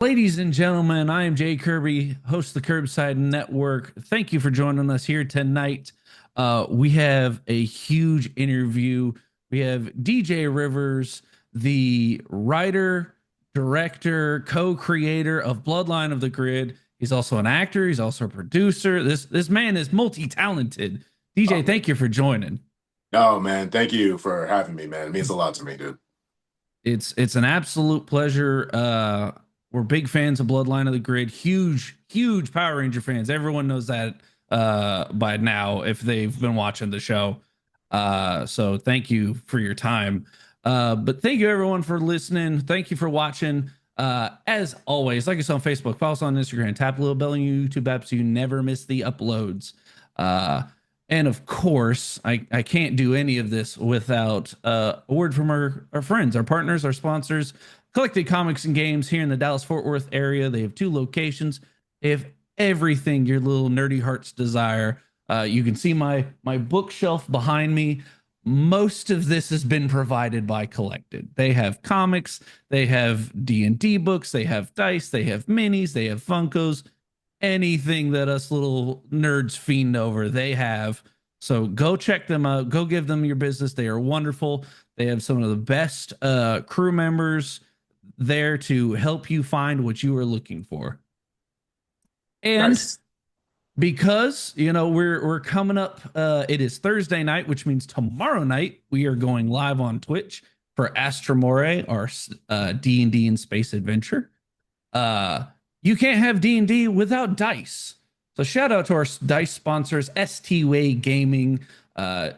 Ladies and gentlemen, I am Jay Kirby, host of the Kirbside Network. Thank you for joining us here tonight. We have a huge interview. We have DJ Rivers, the writer, director, co-creator of Bloodline of the Grid. He's also an actor. He's also a producer. This man is multi-talented. DJ, Oh, thank you for joining. no, man. Thank you for having me, man. It means a lot to me, dude. It's an absolute pleasure. We're big fans of Bloodline of the Grid. Huge Power Ranger fans. Everyone knows that by now if they've been watching the show. So thank you for your time. But thank you everyone for listening. Thank you for watching. As always, like us on Facebook, follow us on Instagram, tap the little bell on your YouTube app so you never miss the uploads. Uh, and of course, I can't do any of this without a word from our friends, our partners, our sponsors. Collected Comics and Games here in the Dallas Fort Worth area. They have two locations. They have everything your little nerdy hearts desire. You can see my bookshelf behind me. Most of this has been provided by Collected. They have comics, they have D&D books, they have dice, they have minis, they have Funkos, anything that us little nerds fiend over, they have. So go check them out. Go give them your business. They are wonderful. They have some of the best crew members there to help you find what you are looking for. And Nice. because we're coming up, it is Thursday night, which means tomorrow night we are going live on Twitch for Astromore, our D&D and space adventure. You can't have D&D without dice. So shout out to our dice sponsors, ST-Way Gaming.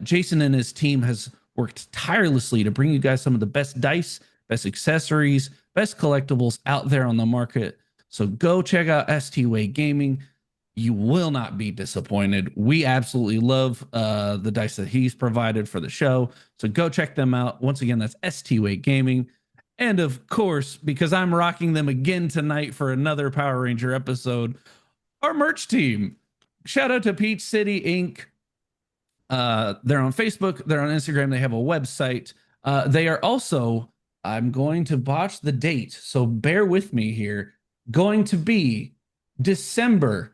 Jason and his team has worked tirelessly to bring you guys some of the best dice, best accessories, best collectibles out there on the market. So go check out ST-Way Gaming. You will not be disappointed. We absolutely love the dice that he's provided for the show. So go check them out. Once again, that's ST-Way Gaming. And of course, because I'm rocking them again tonight for another Power Ranger episode, our merch team. Shout out to Peach City Inc. They're on Facebook, they're on Instagram, they have a website. They are also, I'm going to botch the date, so bear with me here, going to be December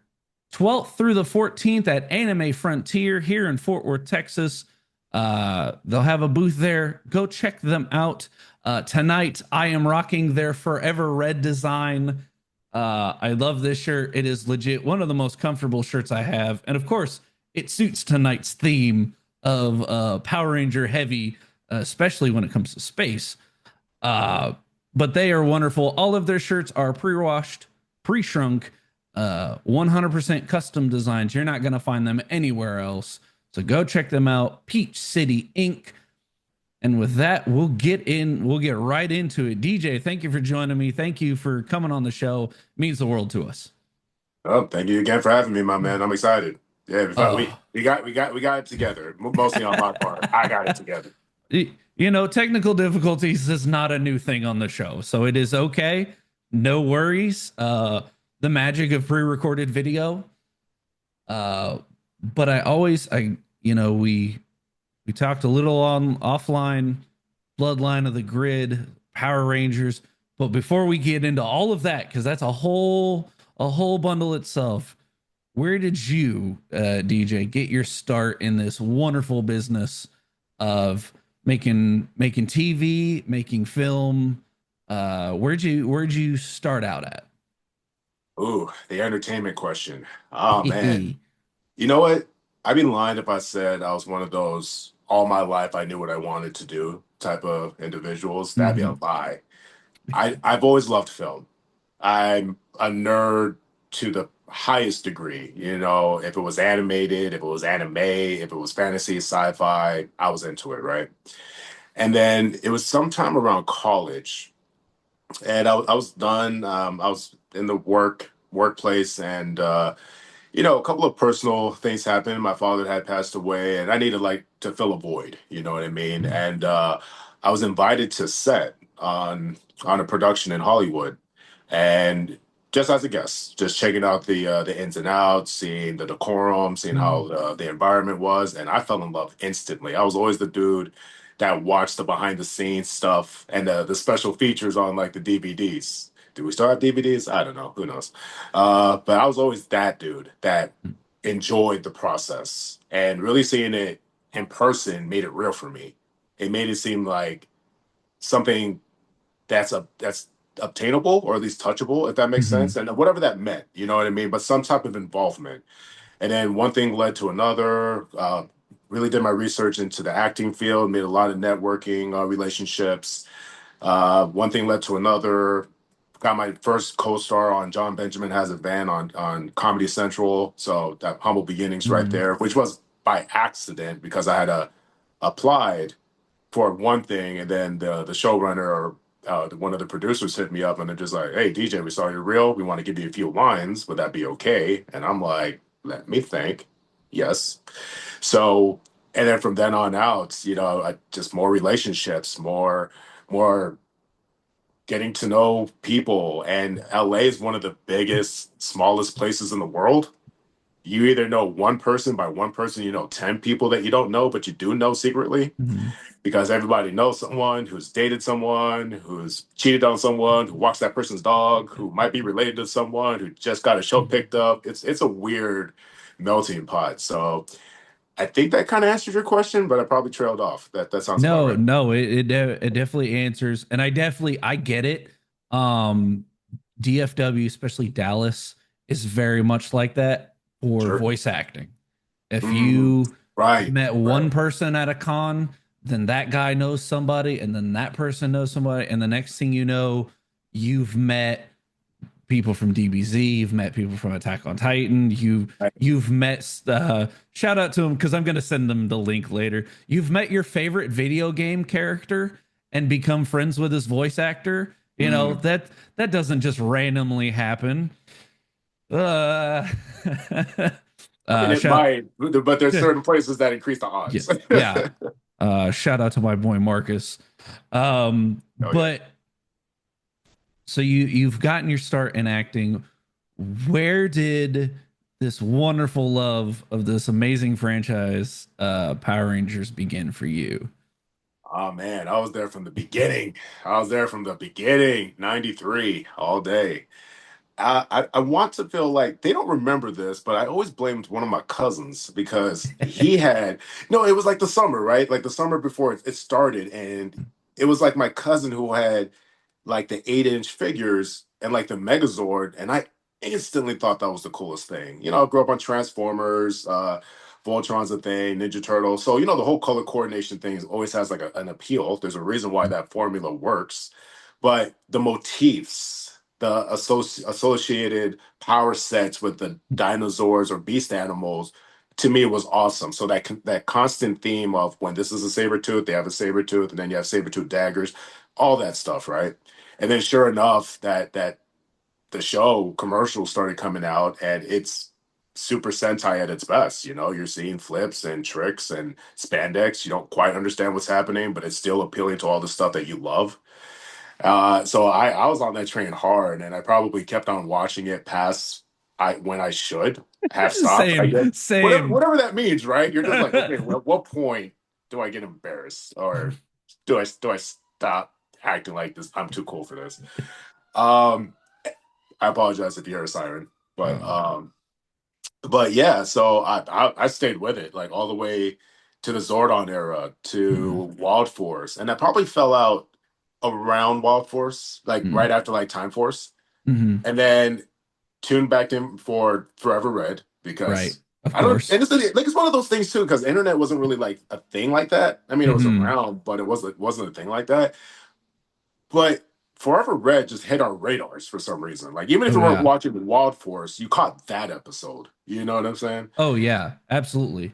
12th through the 14th at Anime Frontier here in Fort Worth, Texas. They'll have a booth there. Go check them out. Tonight, I am rocking their Forever Red design. I love this shirt. It is legit one of the most comfortable shirts I have. And of course, it suits tonight's theme of Power Ranger heavy, especially when it comes to space. But they are wonderful. All of their shirts are pre-washed, pre-shrunk, 100% custom designs. You're not going to find them anywhere else. So go check them out. Peach City Inc. And with that, we'll get right into it. DJ, thank you for joining me. Thank you for coming on the show. It means the world to us. Oh, thank you again for having me, my man. I'm excited. Yeah, Oh, we got it together. Mostly on my part. I got it together. technical difficulties is not a new thing on the show, so it is okay. No worries. The magic of pre-recorded video. Uh, but we talked a little on offline, Bloodline of the Grid, Power Rangers. But before we get into all of that, because that's a whole bundle itself, where did you, DJ, get your start in this wonderful business of making TV, making film? Where'd you start out at? Ooh, the entertainment question. Oh man. You know what? I'd be lying if I said I was one of those all my life I knew what I wanted to do type of individuals. That'd be a Mhm. lie. I've always loved film. I'm a nerd to the highest degree. If it was animated, if it was anime, if it was fantasy, sci-fi, I was into it, right? And then it was sometime around college, and I was done. I was in the workplace, and a couple of personal things happened. My father had passed away, and I needed like to fill a void. You know what I mean? And I was invited to set on a production in Hollywood, and just as a guest, just checking out the ins and outs, seeing the decorum, seeing how the environment was, and I fell in love instantly. I was always the dude that watched the behind the scenes stuff and the special features on like the DVDs. Do we still have DVDs? I don't know. Who knows? But I was always that dude that enjoyed the process, and really seeing it in person made it real for me. It made it seem like something that's obtainable, or at least touchable, if that makes Hmm. sense, and whatever that meant, you know what I mean. But some type of involvement, and then one thing led to another. Really did my research into the acting field, made a lot of networking relationships. One thing led to another. Got my first co-star on John Benjamin Has a Van on Comedy Central. So that humble beginnings right Hmm. there, which was by accident because I had applied for one thing, and then the showrunner or one of the producers hit me up, and they're just like, "Hey, DJ, we saw your reel. We want to give you a few lines. Would that be okay?" And I'm like, "Let me think. Yes." So, and then from then on out, just more relationships, more getting to know people. And LA is one of the biggest, smallest places in the world. You either know one person, by one person, 10 people that you don't know, but you do know secretly, Hmm. because everybody knows someone who's dated someone, who's cheated on someone, who walks that person's dog, who might be related to someone, who just got a show picked up. It's a weird melting pot. So I think that kind of answers your question, but I probably trailed off. That sounds about No, right. no, it definitely answers, and I get it. Um, DFW, especially Dallas, is very much like that for Sure. voice acting. If Mm, you right. met one Right. person at a con, then that guy knows somebody, and then that person knows somebody, and the next thing you know, you've met people from DBZ, you've met people from Attack on Titan, Right. you've met shout out to him because I'm gonna send them the link later. You've met your favorite video game character and become friends with his voice actor. You know Mm. that doesn't just randomly happen. Uh, I mean, it shout might, but there's certain places that increase the yeah, odds. yeah. Shout out to my boy Marcus. Oh yeah. But so you've gotten your start in acting. Where did this wonderful love of this amazing franchise, Power Rangers, begin for you? Oh man, I was there from the beginning. I was there from the beginning, 93 all day. I want to feel like they don't remember this, but I always blamed one of my cousins because he had no, it was like the summer, right? Like the summer before it started, and it was like my cousin who had like the 8-inch figures and like the Megazord, and I instantly thought that was the coolest thing. I grew up on Transformers, Voltron's a thing, Ninja Turtles. So, the whole color coordination thing always has like an appeal. There's a reason why that formula works. But the motifs, the associated power sets with the dinosaurs or beast animals, to me was awesome. So that constant theme of when this is a saber tooth, they have a saber tooth, and then you have saber tooth daggers, all that stuff, right? And then sure enough, that the show commercials started coming out, and it's Super Sentai at its best. You're seeing flips and tricks and spandex. You don't quite understand what's happening, but it's still appealing to all the stuff that you love. So I was on that train hard, and I probably kept on watching it past when I should have stopped. I guess Same, whatever same. whatever that means, right? You're just like, okay, well, at what point do I get embarrassed, or do I stop acting like this? I'm too cool for this. Um, I apologize if you hear a siren, but Oh. yeah. So I stayed with it like all the way to the Zordon era, Mm, to Wild Force, and I probably fell out around Wild Force, like mm, right after like Time Force, mhm. and then tuned back in for Forever Red Right, because of I don't. course. And it's one of those things too, because internet wasn't really like a thing like that. I mean, it was Hmm. around, but it wasn't a thing like that. But Forever Red just hit our radars for some reason. Like even if Oh you weren't yeah. watching Wild Force, you caught that episode. You know what I'm saying? Oh yeah. Absolutely.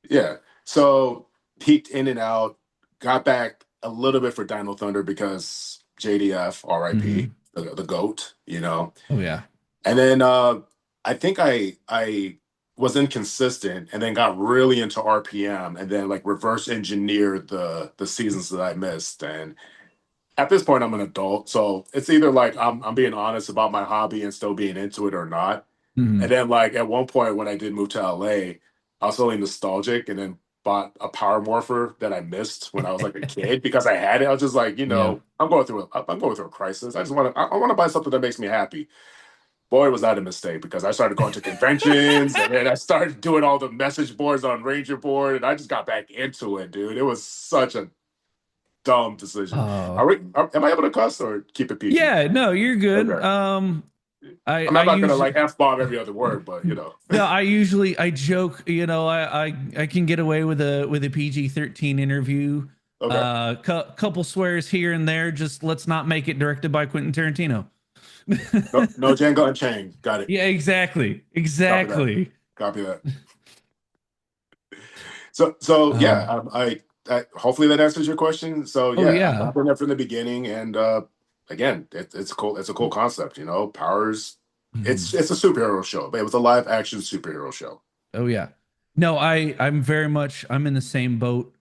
Yeah. So peaked in and out, got back a little bit for Dino Thunder because JDF, RIP, Hmm. the GOAT, you know. Oh yeah. And then I think I was inconsistent, and then got really into RPM, and then like reverse engineered the seasons that I missed. And at this point I'm an adult, so it's either like I'm being honest about my hobby and still being into it or not. And Hmm. then like at one point when I did move to LA, I was feeling nostalgic, and then bought a power morpher that I missed when I was like a kid because I had it. I was just like, Yeah. I'm going through a crisis. I want to buy something that makes me happy. Boy, was that a mistake because I started going to conventions and then I started doing all the message boards on Ranger Board and I just got back into it, dude. It was such a dumb decision. Oh. Am I able to cuss or keep it PG? Yeah, no, you're good. Okay. I I'm I not gonna usually like F bomb every other word, but no, I joke, I can get away with a PG-13 interview. Okay. Couple swears here and there, just let's not make it directed by Quentin Tarantino. No, no Django Unchained. Got it. Yeah, exactly. Copy that. Exactly. Copy that. So yeah, Um, I hopefully that answers your question. So oh yeah, yeah. I've been there from the beginning, and again, it's cool. It's a cool concept, Powers. Mhm. It's a superhero show, but it was a live action superhero show. Oh yeah. No, I'm very much I'm in the same boat.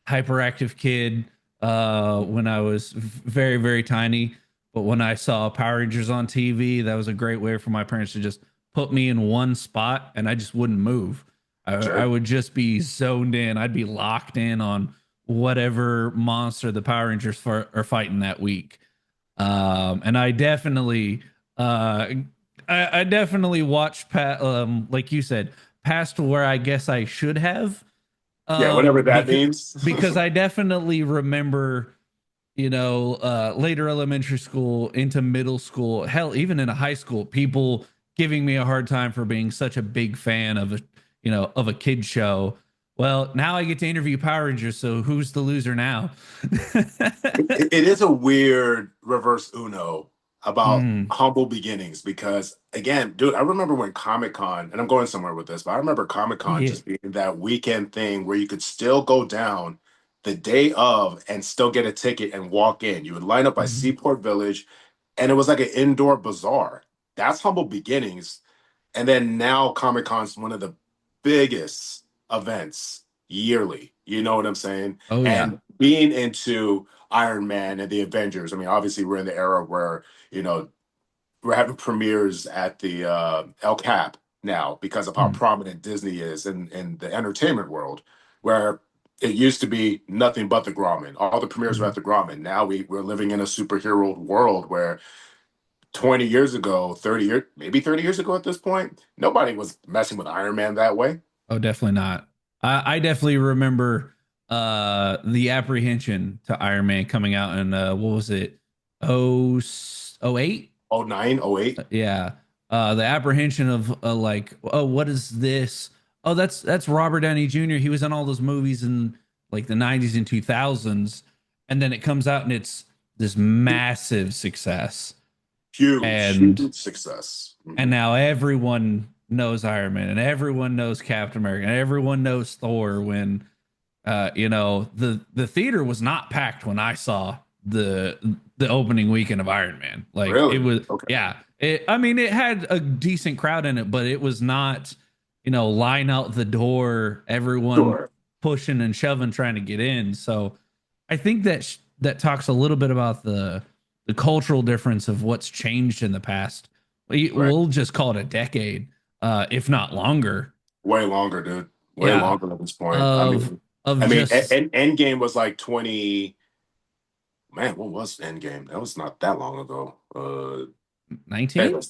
Hyperactive kid when I was very very tiny, but when I saw Power Rangers on TV, that was a great way for my parents to just put me in one spot and I just wouldn't move. I Sure. would just be zoned in. I'd be locked in on whatever monster the Power Rangers are fighting that week. And I definitely I definitely watched like you said, past where I guess I should have. Yeah, whatever that Because means. I definitely remember, later elementary school into middle school, hell, even into high school, people giving me a hard time for being such a big fan of a kid show. Well, now I get to interview Power Rangers, so who's the loser now? It is a weird reverse Uno about Mm, humble beginnings because, again, dude, I remember when Comic Con, and I'm going somewhere with this, but I remember Comic Con yeah. just being that weekend thing where you could still go down the day of and still get a ticket and walk in. You would line up by Mhm. Seaport Village, and it was like an indoor bazaar. That's humble beginnings. And then now Comic Con's one of the biggest events yearly. You know what I'm saying? Oh yeah. And being into Iron Man and the Avengers, I mean, obviously we're in the era where, you know, we're having premieres at the El Cap now because of how Mm, prominent Disney is in the entertainment world, where it used to be nothing but the Grauman. All the premieres were mhm. at the Grauman. Now we're living in a superhero world where 20 years ago, 30 years, maybe 30 years ago at this point, nobody was messing with Iron Man that way. Oh, definitely not. I definitely remember the apprehension to Iron Man coming out in what was it? Oh, 08? Oh nine, oh eight. Yeah. The apprehension of like, oh, what is this? Oh, that's Robert Downey Jr. He was in all those movies in like the 90s and 2000s, and then it comes out and it's this massive success. Huge, And huge success. and now everyone knows Iron Man and everyone knows Captain America and everyone knows Thor when the theater was not packed when I saw the opening weekend of Iron Man. Like it Really? was Okay. yeah. I mean it had a decent crowd in it, but it was not, line out the door, everyone Sure. pushing and shoving trying to get in. So I think that talks a little bit about the cultural difference of what's changed in the past. Right. We'll just call it a decade, if not longer. Way longer, dude. Way Yeah, longer at this point. of I mean, just Endgame was like 20. Man, what was Endgame? That was not that long ago. Man, 19.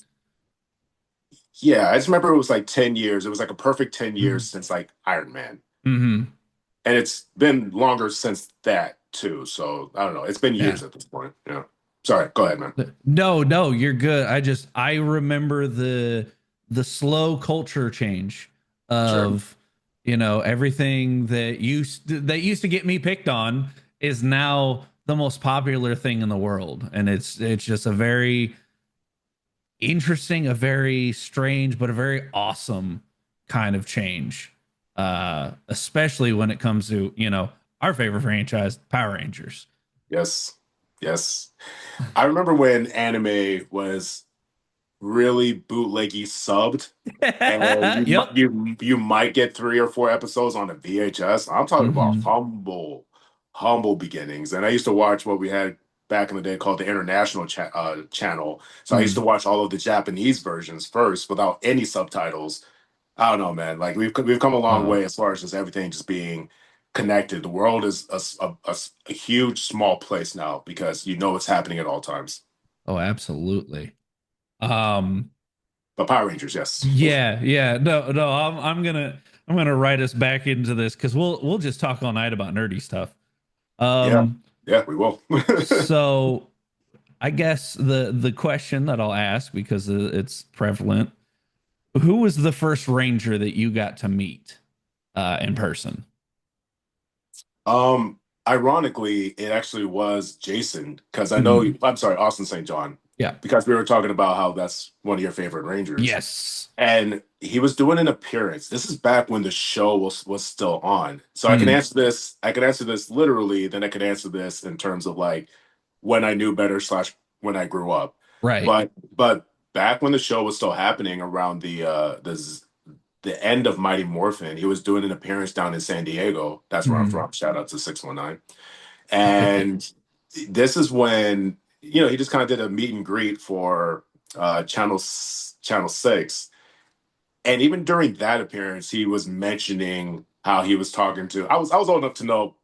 yeah, I just remember it was like 10 years. It was like a perfect 10 years since like Iron Man. Mm-hmm. And it's been longer since that too. So I don't know. It's been Yeah. years at this point. Yeah. Sorry. Go ahead, man. No, no, you're good. I remember the slow culture change Sure. of, everything that used to get me picked on is now the most popular thing in the world, and it's just a very interesting, a very strange, but a very awesome kind of change. Especially when it comes to, our favorite franchise, Power Rangers. Yes. Yes. I remember when anime was really bootleggy subbed, and Yep. you might get 3 or 4 episodes on a VHS. I'm talking about Hmm. humble beginnings. And I used to watch what we had back in the day called the International Channel. So I used to watch all of the Japanese versions first without any subtitles. I don't know, man. Like we've come a long Uh, way as far as just everything just being connected. The world is a huge small place now because you know what's happening at all times. oh, absolutely. Um, But Power Rangers, yes. yeah, yeah. No, no, I'm gonna write us back into this because we'll just talk all night about nerdy stuff. Yeah, Um, yeah, we will. so I guess the question that I'll ask because it's prevalent, who was the first ranger that you got to meet in person? Um, Ironically, it actually was Jason because I know Mhm. I'm sorry, Austin St. John, Yeah. because we were talking about how that's one of your favorite Rangers. Yes. And he was doing an appearance. This is back when the show was still on. So I can Mm, answer this. I can answer this literally. Then I can answer this in terms of like when I knew better slash when I grew up. right. But back when the show was still happening around the end of Mighty Morphin, he was doing an appearance down in San Diego. That's where I'm Mm. from. Shout out to 619. And this is when he just kind of did a meet and greet for Channel 6, and even during that appearance, he was mentioning how he was talking to. I was old enough to know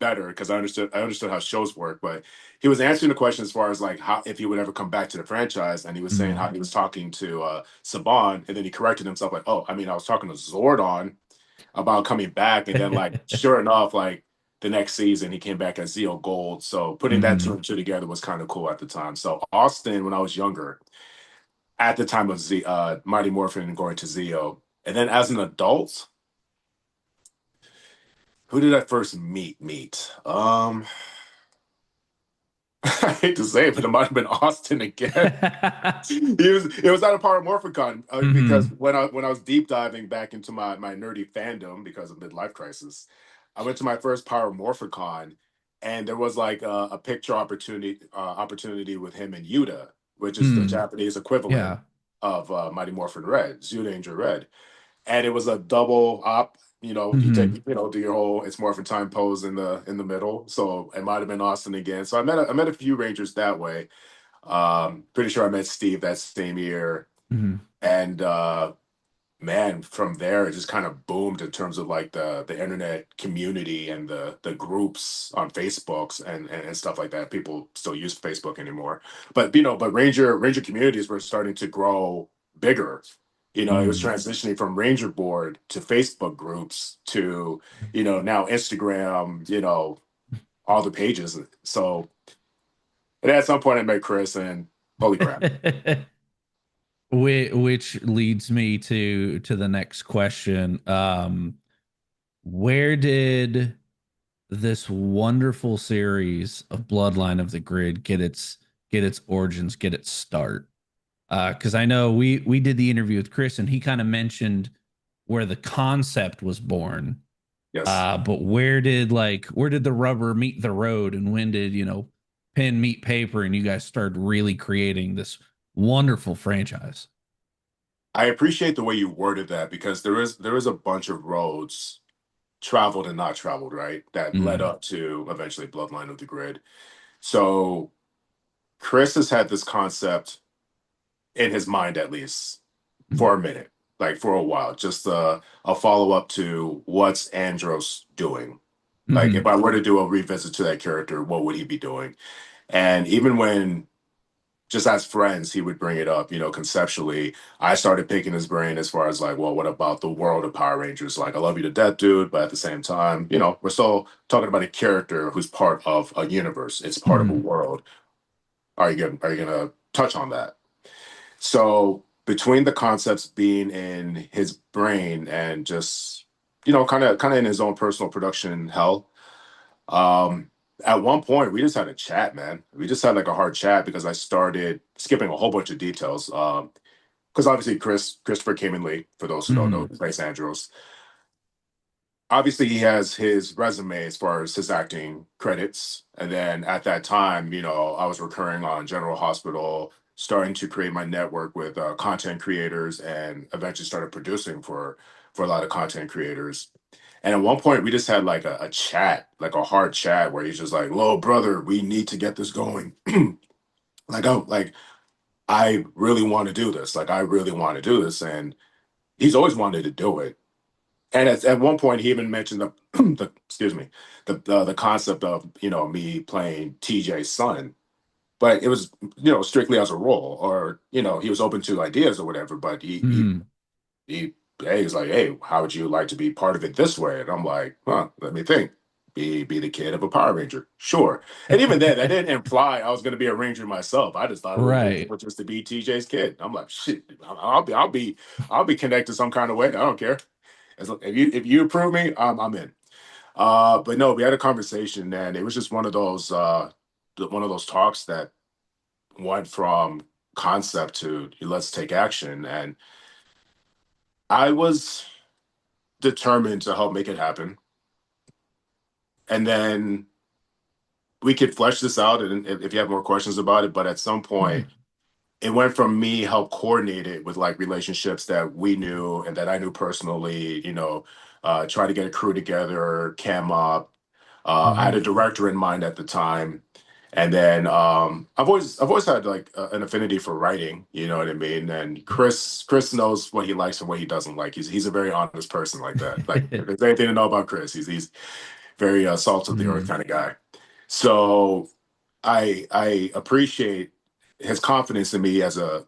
better because I understood how shows work, but he was answering the question as far as like how if he would ever come back to the franchise, and he was saying how Mm. he was talking to Saban, and then he corrected himself like, oh, I mean, I was talking to Zordon about coming back, and then like sure enough, like the next season he came back as Zeo Gold. So putting that two Mm. and two together was kind of cool at the time. So Austin, when I was younger, at the time of Mighty Morphin and going to Zeo. And then as an adult, who did I first meet? I hate to say it, but it might have been Austin again. It was at a Paramorphicon because Mhm. when I was deep diving back into my nerdy fandom because of midlife crisis, I went to my first Paramorphicon, and there was like a picture opportunity with him and Yuta, which is the Mm. Japanese equivalent Yeah. of Mighty Morphin Red, Zyudanger Red, and it was a double op. You take Mhm. do your whole it's Morphin time pose in the middle. So it might have been Austin again. So I met a few Rangers that way. Pretty sure I met Steve that same year, Mhm. and man, from there it just kind of boomed in terms of like the internet community and the groups on Facebooks and stuff like that. People still use Facebook anymore, but Ranger communities were starting to grow bigger. It was Mm. transitioning from Ranger board to Facebook groups to now Instagram. All the pages. So and at some point I met Chris, and holy crap. Which leads me to the next question. Where did this wonderful series of Bloodline of the Grid get its origins, get its start? Because I know we did the interview with Chris, and he kind of mentioned where the concept was born. Yes. But where did the rubber meet the road, and when did pen meet paper, and you guys started really creating this wonderful franchise? I appreciate the way you worded that because there is a bunch of roads traveled and not traveled, right? That led Mm. up to eventually Bloodline of the Grid. So Chris has had this concept in his mind at least Mm. for a minute, like for a while, just a follow up to what's Andros doing. Like if Hmm. I were to do a revisit to that character, what would he be doing? And even when just as friends, he would bring it up, conceptually. I started picking his brain as far as like, well, what about the world of Power Rangers? Like, I love you to death, dude, but at the same time, we're still talking about a character who's part of a universe. It's part of a Hmm. world. Are you gonna touch on that? So between the concepts being in his brain and just, kind of in his own personal production hell, um, at one point, we just had a chat, man. We just had like a hard chat because I started skipping a whole bunch of details. Because obviously Christopher came in late. For those who don't know, Hmm. who plays Andros. Obviously, he has his resume as far as his acting credits, and then at that time, I was recurring on General Hospital, starting to create my network with content creators, and eventually started producing for a lot of content creators. And at one point, we just had like a chat, like a hard chat, where he's just like, "Whoa, brother, we need to get this going." Like, I really want to do this. Like, I really want to do this. And he's always wanted to do it. And at one point, he even mentioned the excuse me, the concept of me playing TJ's son, but it was strictly as a role, or he was open to ideas or whatever. But Mm. he hey, he's like, hey, how would you like to be part of it this way? And I'm like, huh, let me think. Be the kid of a Power Ranger, sure. And even then, that didn't imply I was going to be a Ranger myself. I just thought it would be Right. cool just to be TJ's kid. I'm like, shit, I'll be connected some kind of way. I don't care. If you approve me, I'm in. But no, we had a conversation, and it was just one of those talks that went from concept to let's take action. And I was determined to help make it happen. And then we could flesh this out, and if you have more questions about it, but at some point, it went from me help coordinate it with like relationships that we knew and that I knew personally, try to get a crew together, cam up. I had Mm-hmm. a director in mind at the time. And then I've always had like an affinity for writing, you know what I mean? And Chris knows what he likes and what he doesn't like. He's a very honest person like that. Like if there's anything to know about Chris, he's very salt of the earth Mm-hmm. kind of guy. So I appreciate his confidence in me as a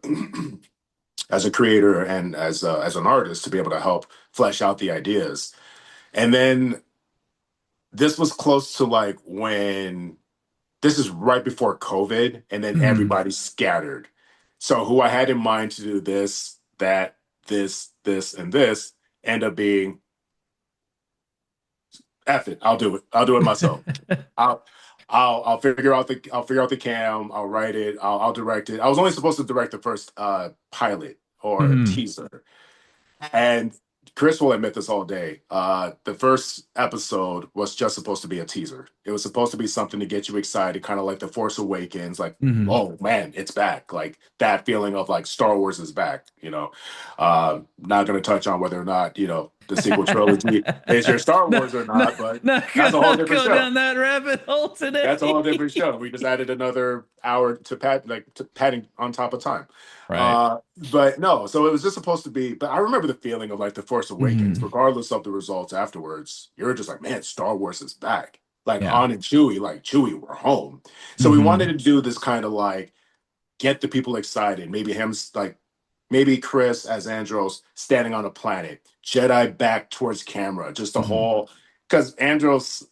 as a creator and as an artist to be able to help flesh out the ideas. And then this was close to like when this is right before COVID, and then Mm-hmm. everybody scattered. So who I had in mind to do this, that, this, and this end up being F it. I'll do it. I'll do it myself. I'll I'll figure out the cam. I'll write it. I'll direct it. I was only supposed to direct the first pilot or Mm-hmm. teaser, and Chris will admit this all day. The first episode was just supposed to be a teaser. It was supposed to be something to get you excited, kind of like The Force Awakens, like, Mm-hmm. oh man, it's back. Like that feeling of like Star Wars is back, Not going to touch on whether or not, the sequel trilogy is your Star No, Wars or no, not, but not that's a whole gonna different go show. down that rabbit hole That's a whole different today. show. We just added another hour to padding on top of time. Right. But no, so it was just supposed to be. But I remember the feeling of like the Force Awakens, Mm-hmm. regardless of the results afterwards. You're just like, man, Star Wars is back. Like Yeah. Han and Chewie, like Chewie, we're home. So we wanted Mm-hmm. to do this kind of like get the people excited. Maybe Chris as Andros standing on a planet, Jedi back towards camera, just a Mm-hmm. whole because Andros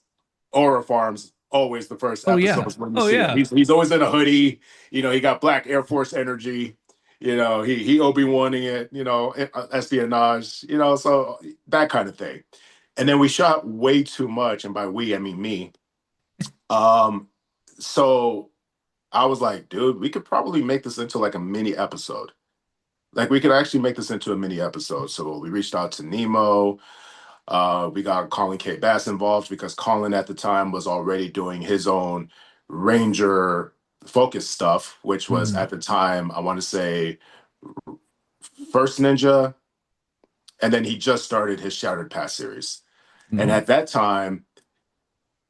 Aura Farms always the first Oh yeah. episodes when you Oh see him. yeah. He's always in a hoodie. He got black Air Force energy. He Obi-Waning it. Espionage. So that kind of thing. And then we shot way too much, and by we I mean me. Um, so I was like, dude, we could probably make this into like a mini episode. Like we could actually make this into a mini episode. So we reached out to Nemo. We got Colin K. Bass involved because Colin at the time was already doing his own Ranger focus stuff, which was Mm-hmm. at the time, I want to say, First Ninja, and then he just started his Shattered Path series. And Mm-hmm. at that time,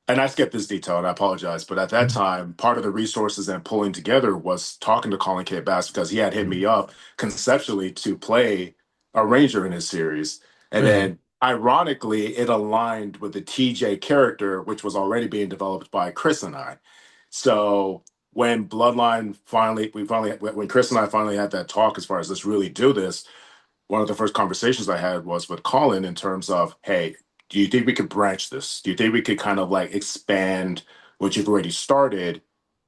and I skipped this detail and I apologize, but at that time, part of the resources and pulling together was talking to Colin K. Bass because he had hit me up conceptually to play a Ranger in his series. And Really. then ironically, it aligned with the TJ character, which was already being developed by Chris and I. So when when Chris and I finally had that talk as far as let's really do this, one of the first conversations I had was with Colin in terms of, hey, do you think we could branch this? Do you think we could kind of like expand what you've already started?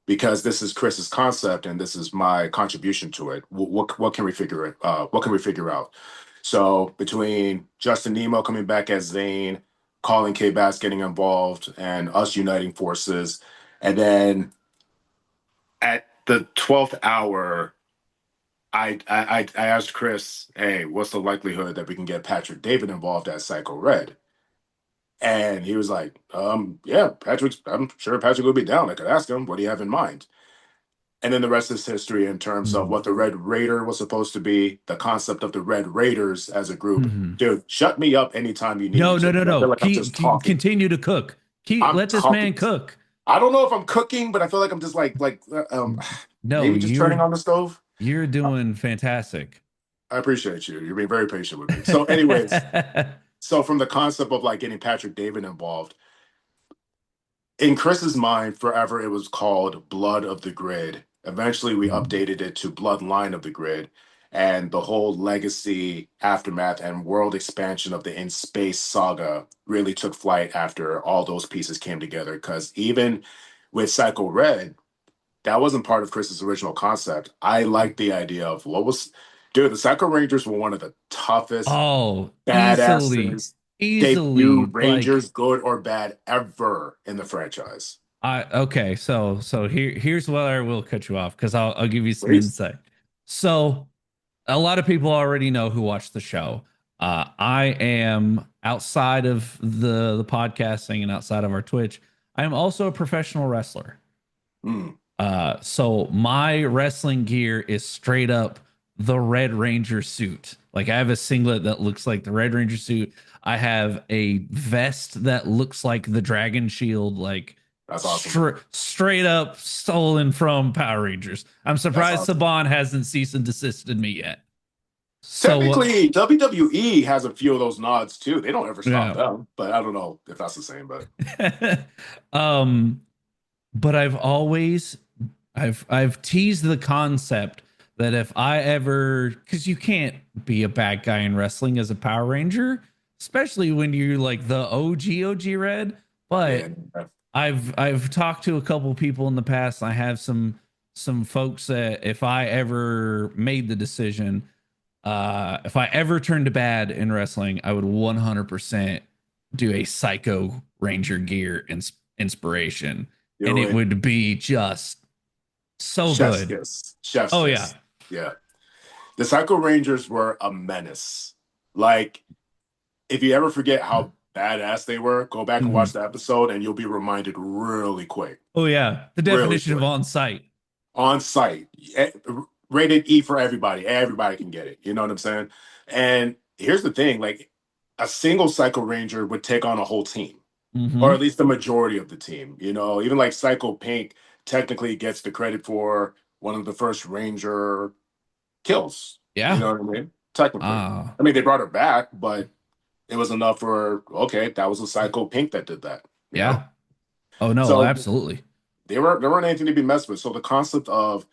Because this is Chris's concept and this is my contribution to it. What can we figure it? What can we figure out? So between Justin Nemo coming back as Zane, Colin K. Bass getting involved, and us uniting forces, and then at the 12th hour, I asked Chris, hey, what's the likelihood that we can get Patrick David involved as Psycho Red? And he was like, yeah, I'm sure Patrick will be down. I could ask him, what do you have in mind? And then the rest is history in terms of Mm-hmm. what the Red Raider was supposed to be, the concept of the Red Raiders as a group. Mm-hmm. Dude, shut me up anytime you need me No, no, to. no, I no. feel like I'm just talking. Continue to cook. I'm Let this talking. man cook. I don't know if I'm cooking, but I feel like I'm just like No, maybe just turning on the stove. you're Uh, doing fantastic. I appreciate you. You're being very patient with me. So, anyways, so from the concept of like getting Patrick David involved, in Chris's mind, forever it was called Blood of the Grid. Eventually, we updated it to Bloodline of the Grid, and the whole legacy, aftermath, and world expansion of the In Space saga really took flight after all those pieces came together. Because even with Psycho Red, that wasn't part of Chris's original concept. I liked the idea of what was, dude, the Psycho Rangers were one of the toughest, Oh, easily, badasses debut easily. Like Rangers, good or bad, ever in the franchise. I okay, so here's what I will cut you off because I'll give you some Please. insight. So a lot of people already know who watch the show. I am outside of the podcasting and outside of our Twitch. I am also a professional wrestler. Mm, So my wrestling gear is straight up the Red Ranger suit. Like I have a singlet that looks like the Red Ranger suit. I have a vest that looks like the Dragon Shield, like that's awesome. straight up stolen from Power Rangers. I'm That's surprised awesome. Saban hasn't cease and desisted me yet. So Technically, WWE has a few of those nods too. They don't ever stop yeah. them, but I don't know if that's the same. But um but I've teased the concept that if I ever, because you can't be a bad guy in wrestling as a Power Ranger, especially when you're like the OG Red. yeah, But I've talked to a couple people in the past. I have some folks that if I ever made the decision, if I ever turned to bad in wrestling, I would 100% do a Psycho Ranger gear inspiration, and do it it. would be just so Chef's good. kiss. Chef's Oh yeah. kiss. Yeah. The Psycho Rangers were a menace. Like, if you ever forget how badass they were, go back and watch Mhm. the episode and you'll be reminded really quick. Oh yeah. The Really definition of quick. on site. On site. Rated E for everybody. Everybody can get it. You know what I'm saying? And here's the thing, like a single Psycho Ranger would take on a whole team, or at Hmm. least the majority of the team. You know, even like Psycho Pink technically gets the credit for one of the first Ranger kills. You Yeah. know what I mean? Technically. Ah. I mean, they brought her back, but it was enough for, okay, that was a Psycho Pink that did that, you know? Yeah. Oh no, So absolutely. they weren't anything to be messed with. So the concept of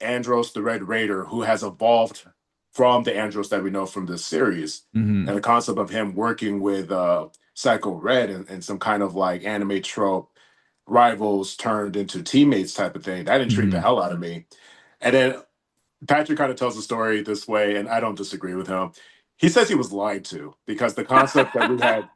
Andros the Red Raider, who has evolved from the Andros that we know from this series, and Hmm. the concept of him working with Psycho Red and some kind of like anime trope rivals turned into teammates type of thing, that intrigued the Hmm. hell out of me. And then Patrick kind of tells the story this way, and I don't disagree with him. He says he was lied to because the concept that we had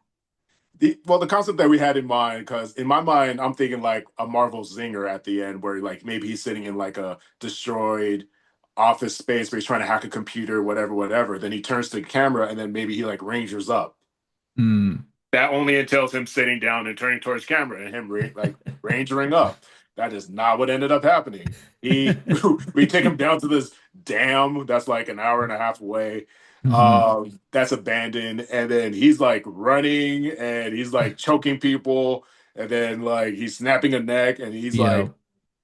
the concept that we had in mind, because in my mind, I'm thinking like a Marvel zinger at the end, where like maybe he's sitting in like a destroyed office space where he's trying to hack a computer, whatever, whatever. Then he turns to the camera, and then maybe he like rangers up. Mm. That only entails him sitting down and turning towards camera and him like rangering up. That is not what ended up happening. He we take him down to this dam that's like an hour and a half away. Hmm. That's abandoned, and then he's like running and he's like choking people, and then like he's snapping a neck, and he's like, Yo.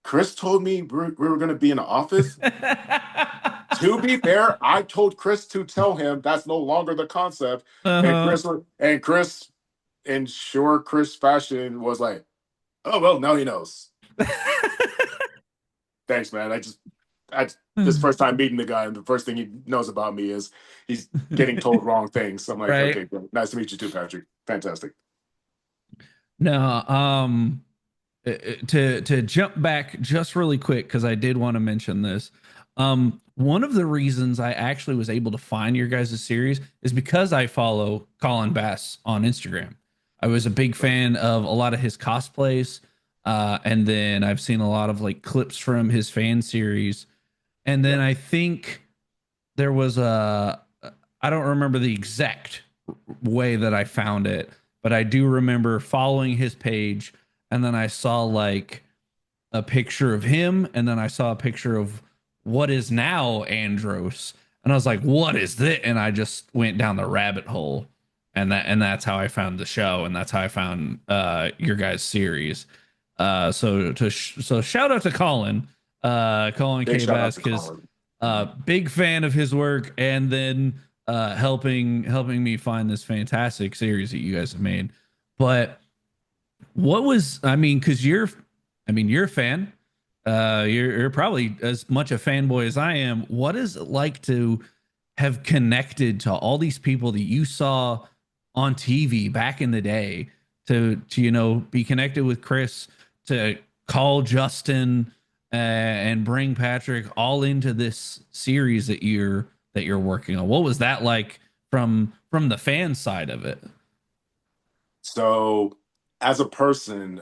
Chris told me we were gonna be in the office. To be fair, I told Chris to tell him that's no longer the concept. And Uh-huh. Chris in sure Chris fashion was like, oh well, now he knows. Thanks, man. I this first time meeting the guy, and the first thing he knows about me is he's getting told wrong things. So I'm like, Right. okay, good. Nice to meet you too, Patrick. Fantastic. No, to jump back just really quick because I did want to mention this. One of the reasons I actually was able to find your guys' series is because I follow Colin Bass on Instagram. I was a big fan of a lot of his cosplays, and then I've seen a lot of like clips from his fan series, and then Yeah. I think there was a I don't remember the exact way that I found it, but I do remember following his page, and then I saw like a picture of him, and then I saw a picture of what is now Andros, and I was like, "What is this?" And I just went down the rabbit hole, and that's how I found the show, and that's how I found your guys' series. So shout out to Colin, Colin Big K shout out to Vasquez. Colin. Big fan of his work, and then helping me find this fantastic series that you guys have made. But what was I mean, because you're a fan. You're probably as much a fanboy as I am. What is it like to have connected to all these people that you saw on TV back in the day? To be connected with Chris, to call Justin, and bring Patrick all into this series that you're working on. What was that like from the fan side of it? So, as a person,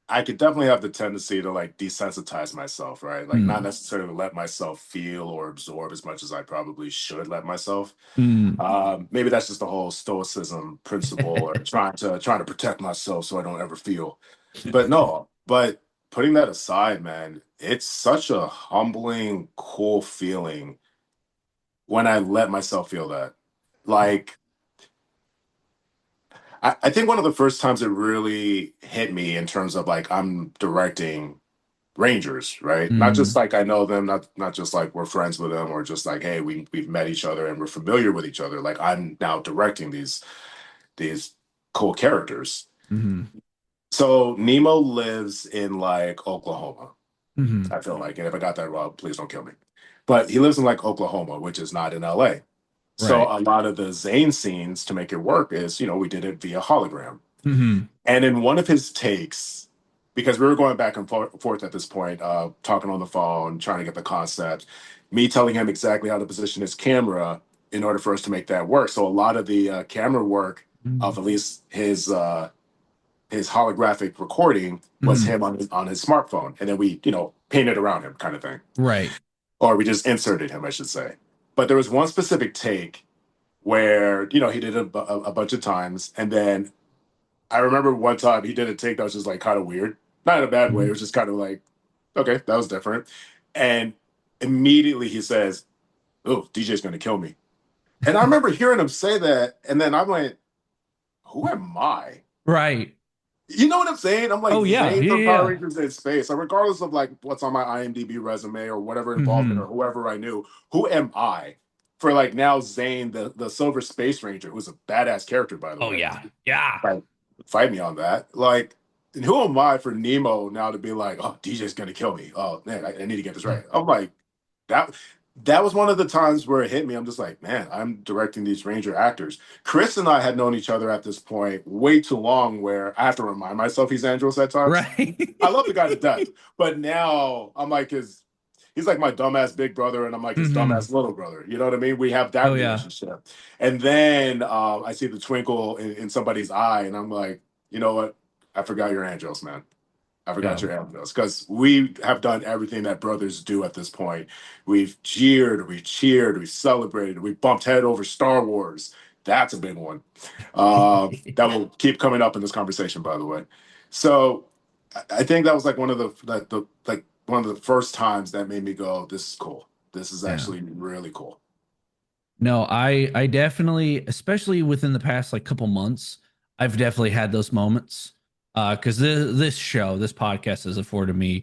I could definitely have the tendency to like desensitize myself, right? Like, not Mm, necessarily let myself feel or absorb as much as I probably should let myself. mm. Maybe that's just the whole stoicism principle, or trying to protect myself so I don't ever feel. But no, but putting that aside, man, it's such a humbling, cool feeling when I let myself feel that. Like, I think one of the first times it really hit me in terms of like I'm directing Rangers, right? Not just Mm. like I know them, not just like we're friends with them, or just like, hey, we've met each other and we're familiar with each other. Like I'm now directing these cool characters. Hmm. So Nemo lives in like Oklahoma, Hmm. I feel like. And if I got that wrong, please don't kill me. But he lives in like Oklahoma, which is not in LA. So Right. a lot of the Zane scenes to make it work is, we did it via hologram. Hmm. And in one of his takes, because we were going back and forth at this point, talking on the phone, trying to get the concept, me telling him exactly how to position his camera in order for us to make that work. So a lot of the camera work of at least his holographic recording was Hmm. him on his smartphone, and then we painted around him, kind of thing, Right. or we just inserted him, I should say. But there was one specific take where he did it a bunch of times, and then I remember one time he did a take that was just like kind of weird, not in a bad way. It Mhm. was just kind of like, okay, that was different. And immediately he says, "Oh, DJ's gonna kill me." And I remember hearing him say that, and then I went, "Who am I?" Right. You know what I'm saying? I'm like Oh yeah. Zane Yeah. from Power Yeah. Rangers in space. So regardless of like what's on my IMDb resume or whatever involvement or Hmm. whoever I knew, who am I for like now Zane, the Silver Space Ranger, who's a badass character by the Oh way. yeah. Yeah. Like, fight me on that. Like, and who am I for Nemo now to be like, oh, DJ's gonna kill me? Oh man, I need to get this right. I'm like, that that was one of the times where it hit me. I'm just like, man, I'm directing these Ranger actors. Chris and I had known each other at this point way too long, where I have to remind myself he's Andros at times. Right. I love the guy to death, but now I'm like he's like my dumbass big brother, and I'm like his Hmm. dumbass little brother. You know what I mean? We have Oh that yeah. relationship. And then I see the twinkle in somebody's eye, and I'm like, you know what? I forgot your Andros, man. I forgot Yeah. your Andros, because we have done everything that brothers do at this point. We've jeered, we've cheered, we've celebrated, we bumped head over Star Wars. That's a big one. That will keep coming up in this conversation, by the way. So I think that was like one of the like one of the first times that made me go, "This is cool. This is Yeah. actually really cool." No, I definitely, especially within the past like couple months, I've definitely had those moments. Because this show, this podcast has afforded me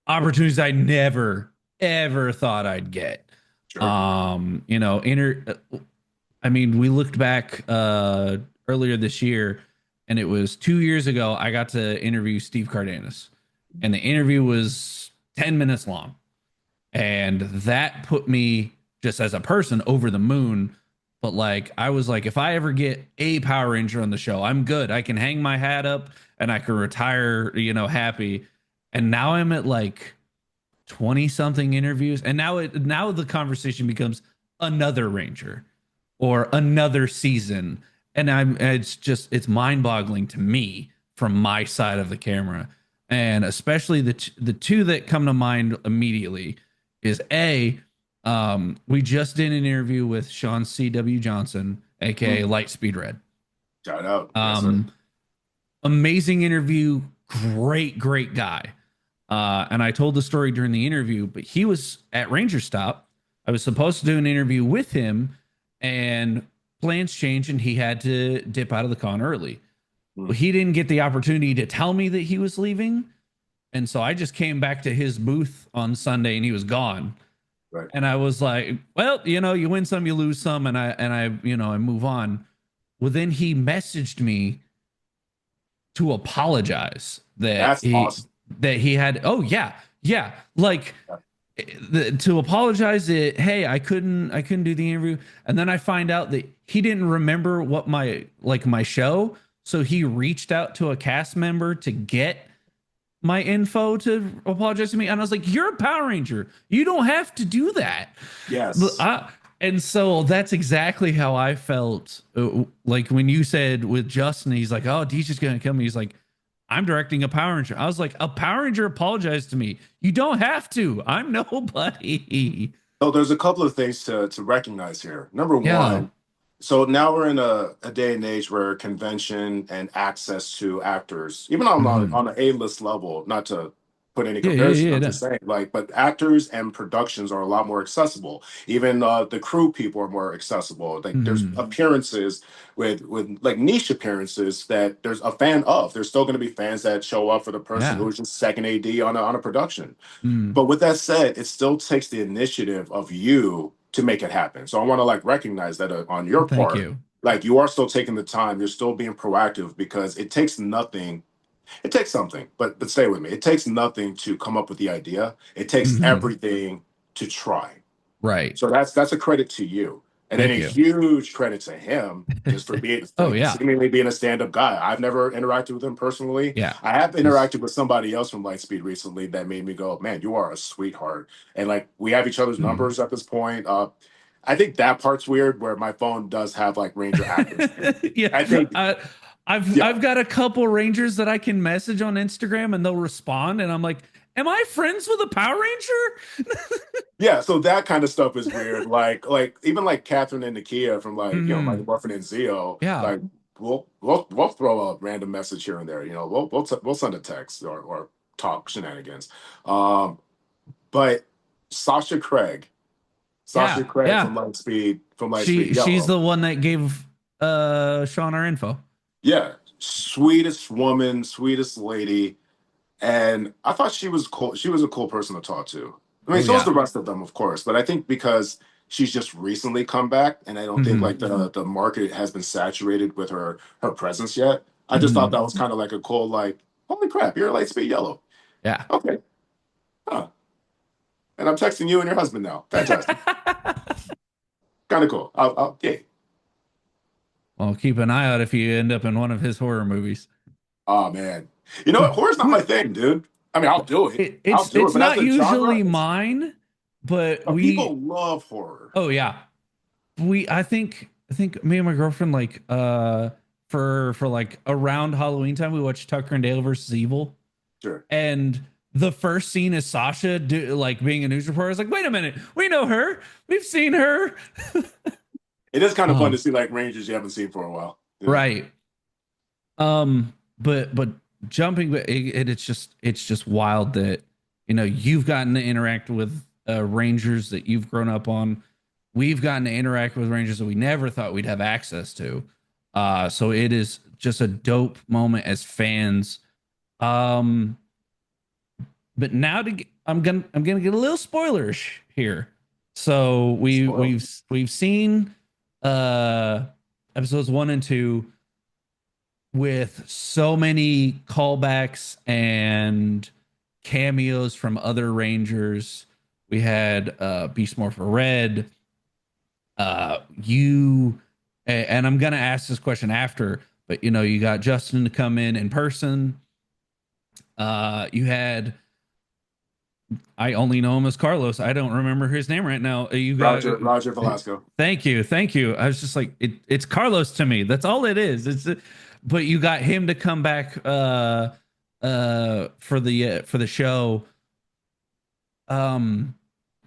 opportunities I never ever thought I'd get. Sure. I mean, we looked back earlier this year, and it was 2 years ago. I got to interview Steve Cardenas, and the interview was 10 minutes long, and that put me just as a person over the moon. But like, I was like, if I ever get a Power Ranger on the show, I'm good. I can hang my hat up and I can retire, happy. And now I'm at like 20 something interviews, and now the conversation becomes another Ranger or another season, and it's mind boggling to me from my side of the camera. And especially the two that come to mind immediately is we just did an interview with Sean C.W. Johnson, aka Mm. Lightspeed Red. Shout out. Yes, sir. um Amazing interview, great guy. And I told the story during the interview, but he was at Ranger Stop. I was supposed to do an interview with him, and plans changed, and he had to dip out of the con early. Well, Mm. he didn't get the opportunity to tell me that he was leaving. And so I just came back to his booth on Sunday, and he was gone. Right. And I was like, well, you win some, you lose some, and I move on. Well, then he messaged me to apologize that That's he awesome. that he had. Oh yeah, yeah, like Yeah. to apologize that, hey, I couldn't do the interview, and then I find out that he didn't remember what my show, so he reached out to a cast member to get my info to apologize to me, and I was like, you're a Power Ranger, you don't have to do that. Yes. And so that's exactly how I felt, like when you said with Justin, he's like, oh, DJ's gonna kill me, he's like, I'm directing a Power Ranger. I was like, a Power Ranger apologized to me. You don't have to. I'm nobody. So there's a couple of things to recognize here. Number Yeah. one, so now we're in a day and age where convention and access to actors, even Mhm. on an A-list level, not to put any Yeah, yeah, comparison, yeah, I'm no. just saying, like, but actors and productions are a lot more accessible. Even the crew people are more accessible. Like, there's Mhm. appearances with like niche appearances that there's a fan of. There's still going to be fans that show up for the person Yeah. who's just second AD on a production. Mm. But with that said, it still takes the initiative of you to make it happen. So I want to like recognize that on your Thank part, you. like you are still taking the time, you're still being proactive because it takes nothing. It takes something, but stay with me. It takes nothing to come up with the idea. It takes Mhm. everything to try. Right. So that's a credit to you. And then Thank a you. huge credit to him just for being Oh like yeah. seemingly being a stand-up guy. I've never interacted with him personally. Yeah. I have He's interacted with somebody else from Lightspeed recently that made me go, man, you are a sweetheart. And like we have each other's mm. numbers at this point. I think that part's weird where my phone does have like Ranger actors. Yeah. I think, I, I've yeah, I've got a couple Rangers that I can message on Instagram and they'll respond, and I'm like, am I friends with a Power Ranger? yeah. So that kind of stuff is weird. Like even like Catherine and Nakia from like, Mighty Mhm. Morphin and Zeo, Yeah. like we'll throw a random message here and there. We'll send a text or talk shenanigans. Um, but Sasha Craig, Sasha Yeah. Craig Yeah. from Lightspeed She's Yellow. the one that gave Sean our info. Yeah, sweetest woman, sweetest lady. And I thought she was cool. She was a cool person to talk to. I mean, Oh so was yeah. the rest of them, of course. But I think because she's just recently come back, and I don't think Hmm. like the market has been saturated with her presence yet. I just thought that Hmm. was kind of like a cool, like, holy crap, you're a Lightspeed Yellow. Yeah. Okay, huh. And I'm texting you and your husband now. Fantastic, kind of cool. Yeah. Well, keep an eye out if you end up in one of his horror movies. Oh man, you know what? Horror's not my thing, dude. I mean, I'll do it. It, I'll it's do it. it's But as not a genre, usually mine, but but people love horror. oh yeah, I think me and my girlfriend, like, for like around Halloween time, we watched Tucker and Dale versus Evil, Sure. and the first scene is Sasha like being a news reporter. I was like, wait a minute, we know her, we've seen her. It is kind of fun to um see like Rangers you haven't seen for a while. Yeah. right. But jumping, it's just wild that you've gotten to interact with rangers that you've grown up on. We've gotten to interact with rangers that we never thought we'd have access to. So it is just a dope moment as fans. Um, but now I'm gonna get a little spoilerish here. So Spoiled. we've seen uh episodes 1 and 2 with so many callbacks and cameos from other Rangers. We had Beast Morpher Red. You and I'm gonna ask this question after, but you got Justin to come in person. You had I only know him as Carlos. I don't remember his name right now. You got Roger Velasco. thank you. I was just like it's Carlos to me. That's all it is. But you got him to come back for the show. Um,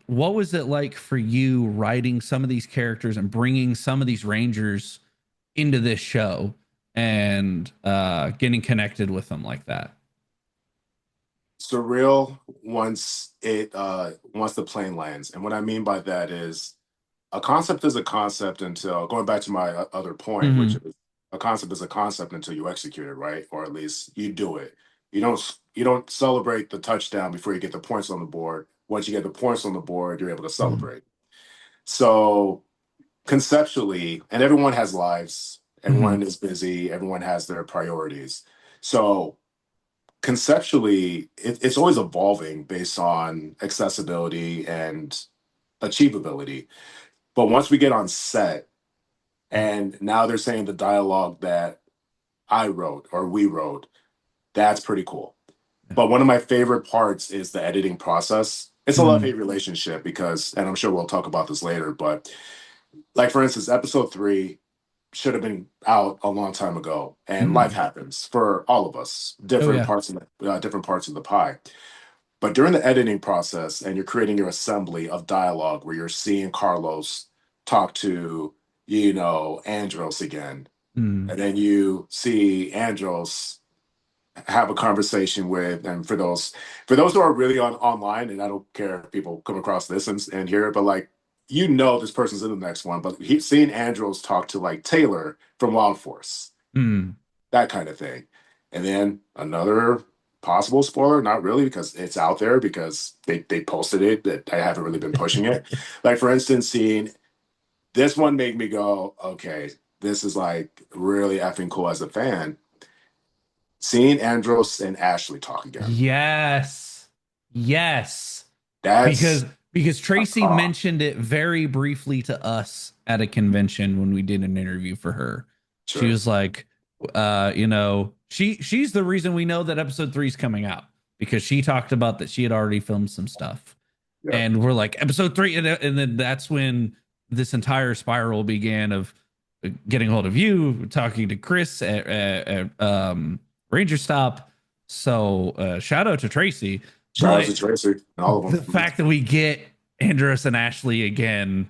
what was it like for you writing some of these characters and bringing some of these Rangers into this show and getting connected with them like that? Surreal once the plane lands. And what I mean by that is a concept is a concept until going back to my other point, which Hmm. is a concept is a concept until you execute it, right? Or at least you do it. You don't celebrate the touchdown before you get the points on the board. once you get the points on the board, you're able to Mm-hmm. celebrate. So conceptually, and everyone has lives, Mm-hmm. everyone is busy, everyone has their priorities. So conceptually, it's always evolving based on accessibility and achievability. But once we get on set, and now they're saying the dialogue that I wrote or we wrote, that's pretty cool. But one of my favorite parts is the editing process. It's a Mm-hmm. love-hate relationship because, and I'm sure we'll talk about this later, but like for instance, episode 3 should have been out a long time ago, and life Mm-hmm. happens for all of us, Oh yeah. different parts of the pie. But during the editing process, and you're creating your assembly of dialogue where you're seeing Carlos talk to, Andros again, Mm-hmm. and then you see Andros have a conversation with, and for those who are really online, and I don't care if people come across this and hear it, but like this person's in the next one, but he's seeing Andros talk to like Taylor from Wild Force, Mm-hmm. that kind of thing. And then another possible spoiler, not really because it's out there because they posted it, that I haven't really been pushing it. Like for instance, seeing this one made me go, okay, this is like really effing cool as a fan. Seeing Andros and Ashley talk again. Yes. Yes. That's Because Tracy uh, mentioned it very briefly to us at a convention when we did an interview for her. She sure. was like, she's the reason we know that episode 3 is coming out because she talked about that she had already filmed some stuff. Yeah. And we're like, episode 3, and then that's when this entire spiral began of getting hold of you, talking to Chris at Ranger Stop. So shout out to Tracy. Shout out But to Tracy and all the of them. fact that we get Andros and Ashley again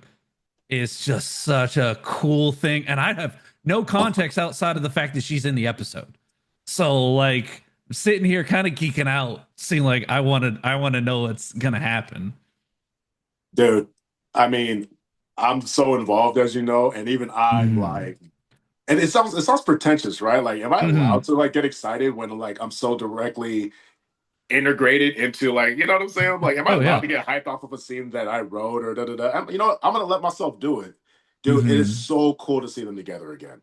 is just such a cool thing. And I have no context outside of the fact that she's in the episode. So like I'm sitting here kind of geeking out, seeing like I want to know what's gonna happen. Dude, I mean, I'm so involved as you know, and even I'm Mm-hmm. like, and it sounds pretentious, right? Like, am I allowed Mm-hmm. to like get excited when like I'm so directly integrated into like, you know what I'm saying? Like, am I Oh allowed yeah. to get hyped off of a scene that I wrote or da da da? You know what? I'm gonna let myself do it. Dude, it is Mm-hmm. so cool to see them together again.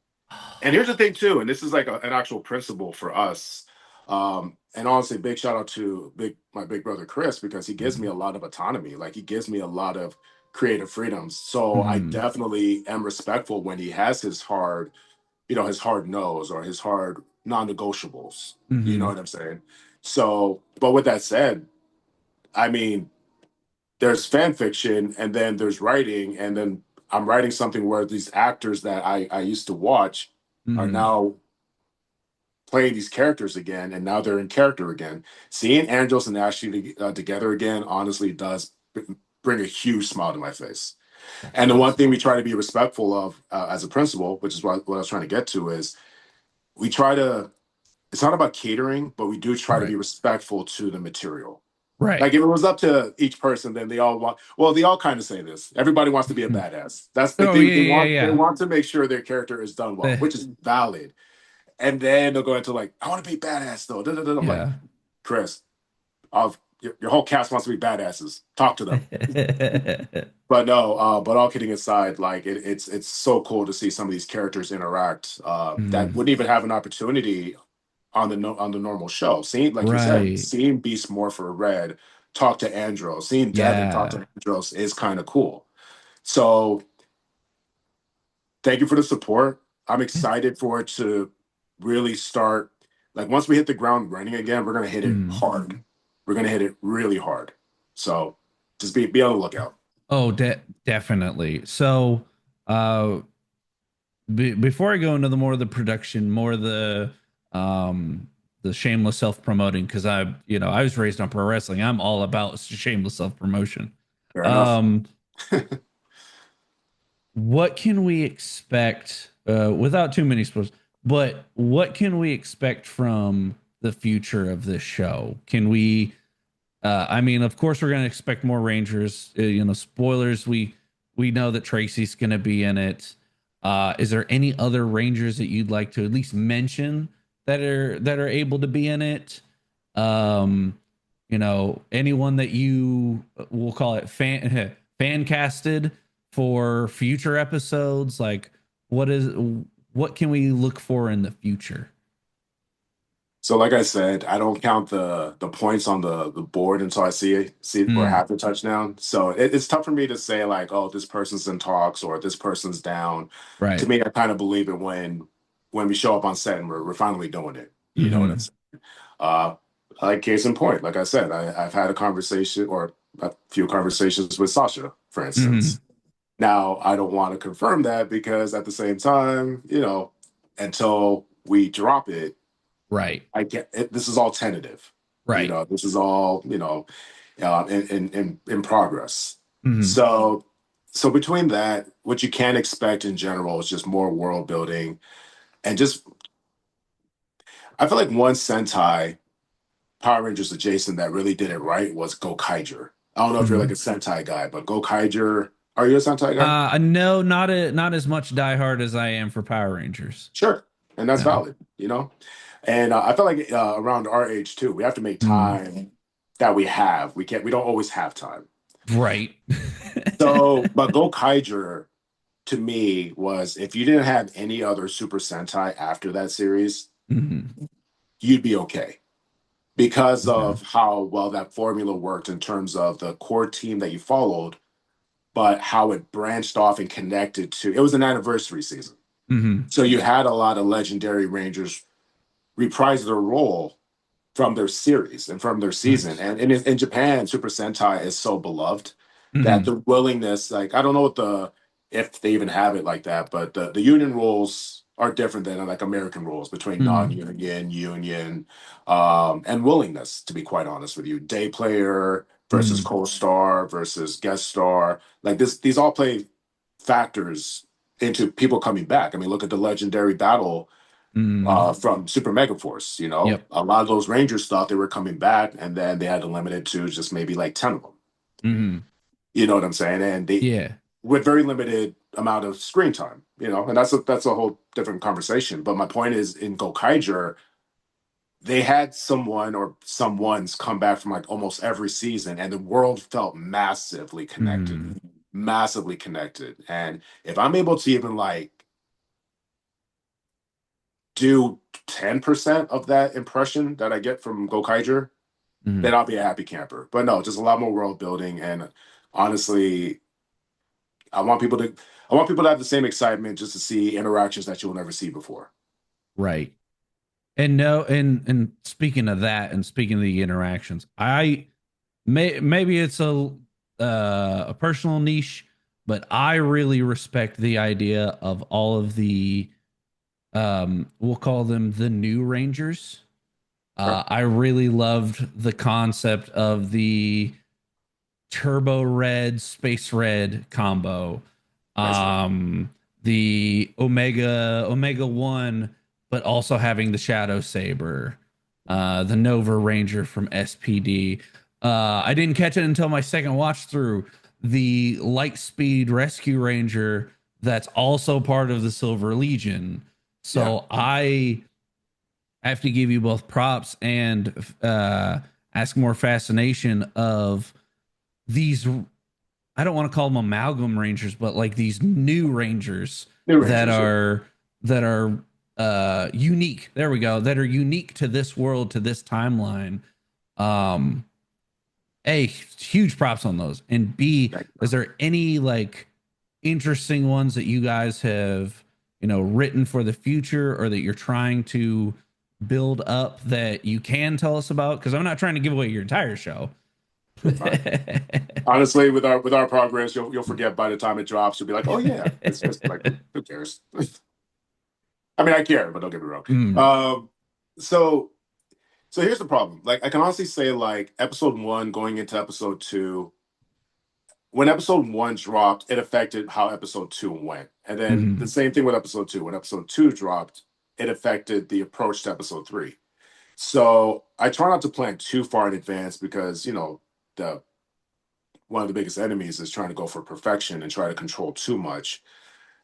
And here's the thing too, and this is like an actual principle for us. And honestly, big shout out to my big brother Chris because he gives me a lot of autonomy. Like he gives me a lot of creative freedoms. So I Mm-hmm. definitely am respectful when he has his hard nose or his hard non-negotiables. You know Mm-hmm. what I'm saying? So, but with that said, I mean, there's fan fiction and then there's writing, and then I'm writing something where these actors that I used to watch are Mm-hmm. now playing these characters again, and now they're in character again. Seeing Angelos and Ashley together again honestly does bring a huge smile to my face. That's And the one awesome. thing we try to be respectful of as a principal, which is what I was trying to get to, is we try to. It's not about catering, but we do try to Right. be respectful to the material. Right. Like if it was up to each person, then they all want. Well, they all kind of say this. Everybody wants to be a Mhm. badass. That's they Oh think yeah, they yeah, want. They yeah. want to make sure their character is done well, The, which is valid. And then they'll go into like, I want to be badass though. Da, da, da. I'm like, yeah. Chris, your whole cast wants to be badasses. Talk to them. But no, but all kidding aside, like it's so cool to see some of these characters interact that Mm. wouldn't even have an opportunity on the on the normal show. Seeing, like you said, Right. seeing Beast Morpher Red talk to Andros, seeing Devin talk Yeah. to Andros is kind of cool. So thank you for the support. I'm Yeah. excited for it to really start. Like once we hit the ground running again, we're gonna hit it Mm. hard. We're gonna hit it really hard. So just be on the lookout. Oh, definitely. So, uh, before I go into the more of the production, more of the shameless self promoting, because I was raised on pro wrestling. I'm all about shameless self promotion. Fair enough. Um, what can we expect without too many spoilers? But what can we expect from the future of this show? Can we? I mean, of course, we're going to expect more Rangers. Spoilers. We know that Tracy's going to be in it. Is there any other Rangers that you'd like to at least mention that are able to be in it? Um, anyone that you will call it fan casted for future episodes? Like, what is what can we look for in the future? So, like I said, I don't count the points on the board until I see or Mm, have the touchdown. So it's tough for me to say like, oh, this person's in talks or this person's down. To right. me, I kind of believe it when we show up on set and we're finally doing it. You know what I'm Hmm. saying? Uh, like case in point, like I said, I've had a conversation or a few conversations with Sasha, for Hmm. instance. Now, I don't want to confirm that because at the same time, until we drop it, Right. I get it, this is all tentative. Right. This is all, in progress. Hmm. So so between that, what you can expect in general is just more world building and just I feel like one Sentai Power Rangers adjacent that really did it right was Go Kaiger. I don't know if you're like a Hmm. Sentai guy, but Go Kaiger, are you a Sentai guy? No, not as much Die Hard as I am for Power Rangers. Sure. And that's No. valid, you know? And I feel like around our age too, we have to make Mm, time that we have. We don't always have time. right. So, but Go Kaiger to me was if you didn't have any other Super Sentai after that series, Hmm. you'd be okay because Okay. of how well that formula worked in terms of the core team that you followed, but how it branched off and connected to it was an anniversary season. Hmm. So you had a lot of legendary Rangers reprise their role from their series and from their season. Nice. And in Japan, Super Sentai is so beloved that Hmm. the willingness, like I don't know what if they even have it like that, but the union rules are different than like American rules between Hmm. non-union, union, and willingness, to be quite honest with you. Day player versus Hmm. co-star versus guest star. Like these all play factors into people coming back. I mean, look at the legendary battle Hmm. from Super Mega Force. Yep. A lot of those Rangers thought they were coming back, and then they had to limit it to just maybe like 10 of them. Hmm. You know what I'm saying? And they Yeah. with very limited amount of screen time. And that's a whole different conversation. But my point is, in Gokaiger, they had someone or someone's come back from like almost every season, and the world felt Hmm. massively connected. And if I'm able to even like do 10% of that impression that I get from Gokaiger, then Hmm. I'll be a happy camper. But no, just a lot more world building. And honestly, I want people to I want people to have the same excitement just to see interactions that you'll never see before. Right. And no, and speaking of that, and speaking of the interactions, maybe it's a personal niche, but I really respect the idea of all of the we'll call them the new Rangers. Right? I really loved the concept of the Turbo Red, Space Red combo. Nice one. Um, the Omega 1, but also having the Shadow Saber, the Nova Ranger from SPD. I didn't catch it until my second watch through. The Lightspeed Rescue Ranger that's also part of the Silver Legion. Yeah. So I have to give you both props and ask more fascination of these. I don't want to call them amalgam rangers, but like these new rangers New that Rangers, yeah. are that are unique. There we go. That are unique to this world, to this timeline. Um, A, huge props on those. And B, Thank is you. there any like interesting ones that you guys have, written for the future or that you're trying to build up that you can tell us about? Because I'm not trying to give away your entire show. You're fine. Honestly, with our progress, you'll forget by the time it drops. You'll be like, oh yeah, it's just like who cares? I mean, I care, but don't get me wrong. Mm, Um, so so here's the problem. Like I can honestly say, like episode one going into episode two, when episode one dropped, it affected how episode two went. And then the mhm, same thing with episode two. When episode two dropped, it affected the approach to episode three. So I try not to plan too far in advance because, the one of the biggest enemies is trying to go for perfection and try to control too much.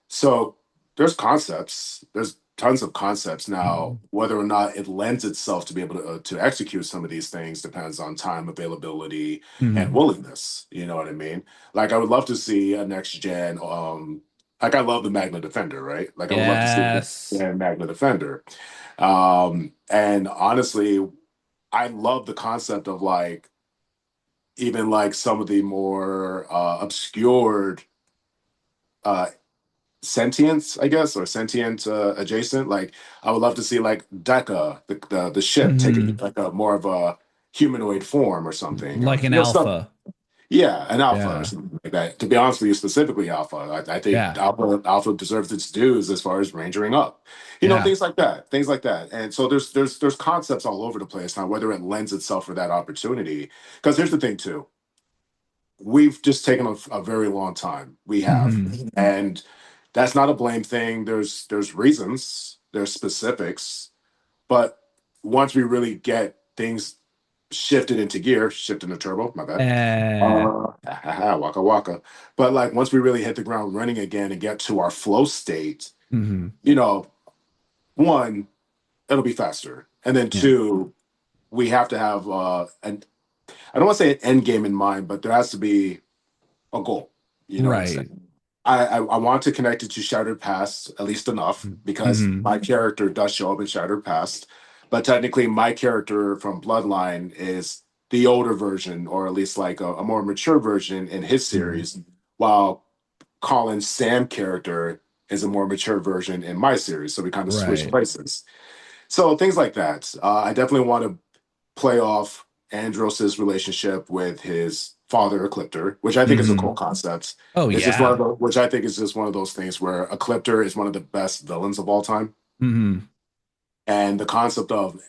So there's concepts, there's tons of concepts now. Mhm. Whether or not it lends itself to be able to execute some of these things depends on time availability and Mhm. willingness. You know what I mean? Like I would love to see a next gen. Like I love the Magna Defender, right? Like I would love to see Yes. the Magna Defender. And honestly, I love the concept of like even like some of the more obscured uh sentience, I guess, or sentient adjacent. Like I would love to see like Deca, the ship, taking Mhm. like a more of a humanoid form or something, or Like an stuff. alpha. Yeah, an alpha or Yeah. something like that. To be honest with you, specifically alpha, I think Yeah. alpha deserves its dues as far as rangering up. Yeah. Things like that, things like that. And so there's concepts all over the place now, whether it lends itself for that opportunity. Because here's the thing too, we've just taken a very long time. We have, Mhm. and that's not a blame thing. There's reasons, there's specifics, but once we really get things shifted into gear, shift into turbo, my bad. Uh, Waka waka. But like once we really hit the ground running again and get to our flow state, mhm. you know, one, it'll be faster. And then Yeah. two, we have to have an I don't want to say an end game in mind, but there has to be a goal. You know what I'm Right. saying? I want to connect it to Shattered Past at least enough because Mhm. my character does show up in Shattered Past, but technically my character from Bloodline is the older version, or at least like a more mature version in his Mhm. series, while Colin's Sam character is a more mature version in my series. So we kind of switch Right. places. So things like that. I definitely want to play off Andros's relationship with his father, Ecliptor, which I think is a cool Mhm. concept. Oh It's just one of yeah. the, which I think is just one of those things where Ecliptor is one of the best villains of all time, Mhm. and the concept of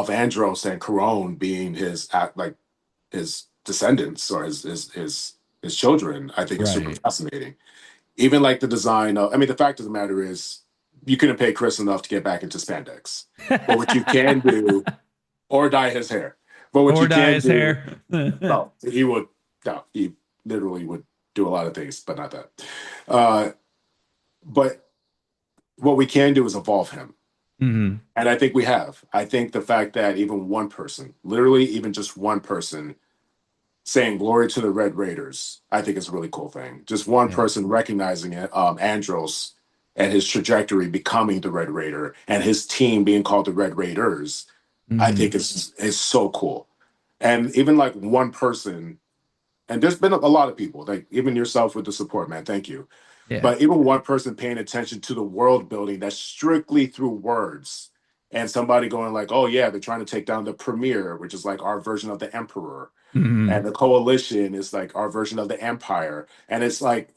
Andros and Corone being his like his descendants or his children, I think is super Right. fascinating. Even like the design of, I mean, the fact of the matter is, you couldn't pay Chris enough to get back into spandex, but what you can do, or dye his hair. But what Or you dye can his do, hair. no, he would, no, he literally would do a lot of things, but not that. Uh, but what we can do is evolve him. Mhm. And I think we have. I think the fact that even one person, literally even just one person, saying glory to the Red Raiders, I think is a really cool thing. Just one Yeah. person recognizing it, Andros and his trajectory becoming the Red Raider and his team being called the Red Raiders, I think Mhm. is so cool. And even like one person, and there's been a lot of people, like even yourself with the support, man, thank you. Yeah. But even one person paying attention to the world building that's strictly through words, and somebody going like, oh yeah, they're trying to take down the premier, which is like our version of the emperor, and Mhm. the coalition is like our version of the empire. And it's like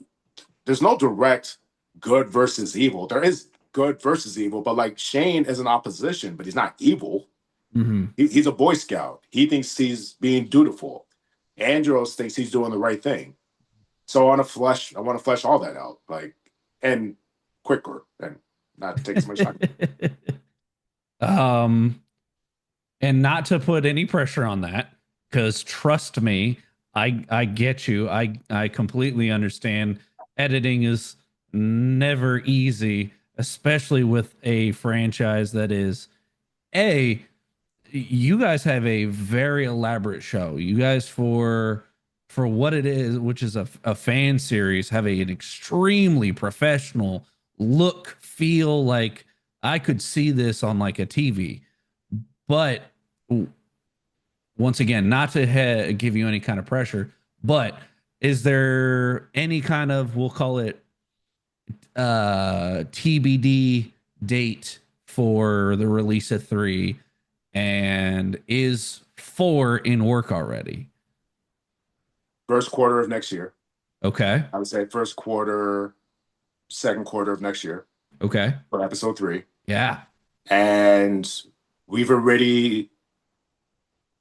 there's no direct good versus evil. There is good versus evil, but like Shane is an opposition, but he's not evil. Mhm. He's a Boy Scout. He thinks he's being dutiful. Andros thinks he's doing the right thing. So I want to flesh all that out, like, and quicker and not take as much time. um and not to put any pressure on that, because trust me, I get you. I completely understand. Editing is never easy, especially with a franchise that is a you guys have a very elaborate show. You guys, for what it is, which is a fan series, have an extremely professional look, feel. Like I could see this on like a TV. But once again, not to give you any kind of pressure, but is there any kind of, we'll call it TBD date for the release of 3, and is 4 in work already? First quarter of next year, Okay. I would say first quarter, second quarter of next year Okay. for episode 3. Yeah. And we've already,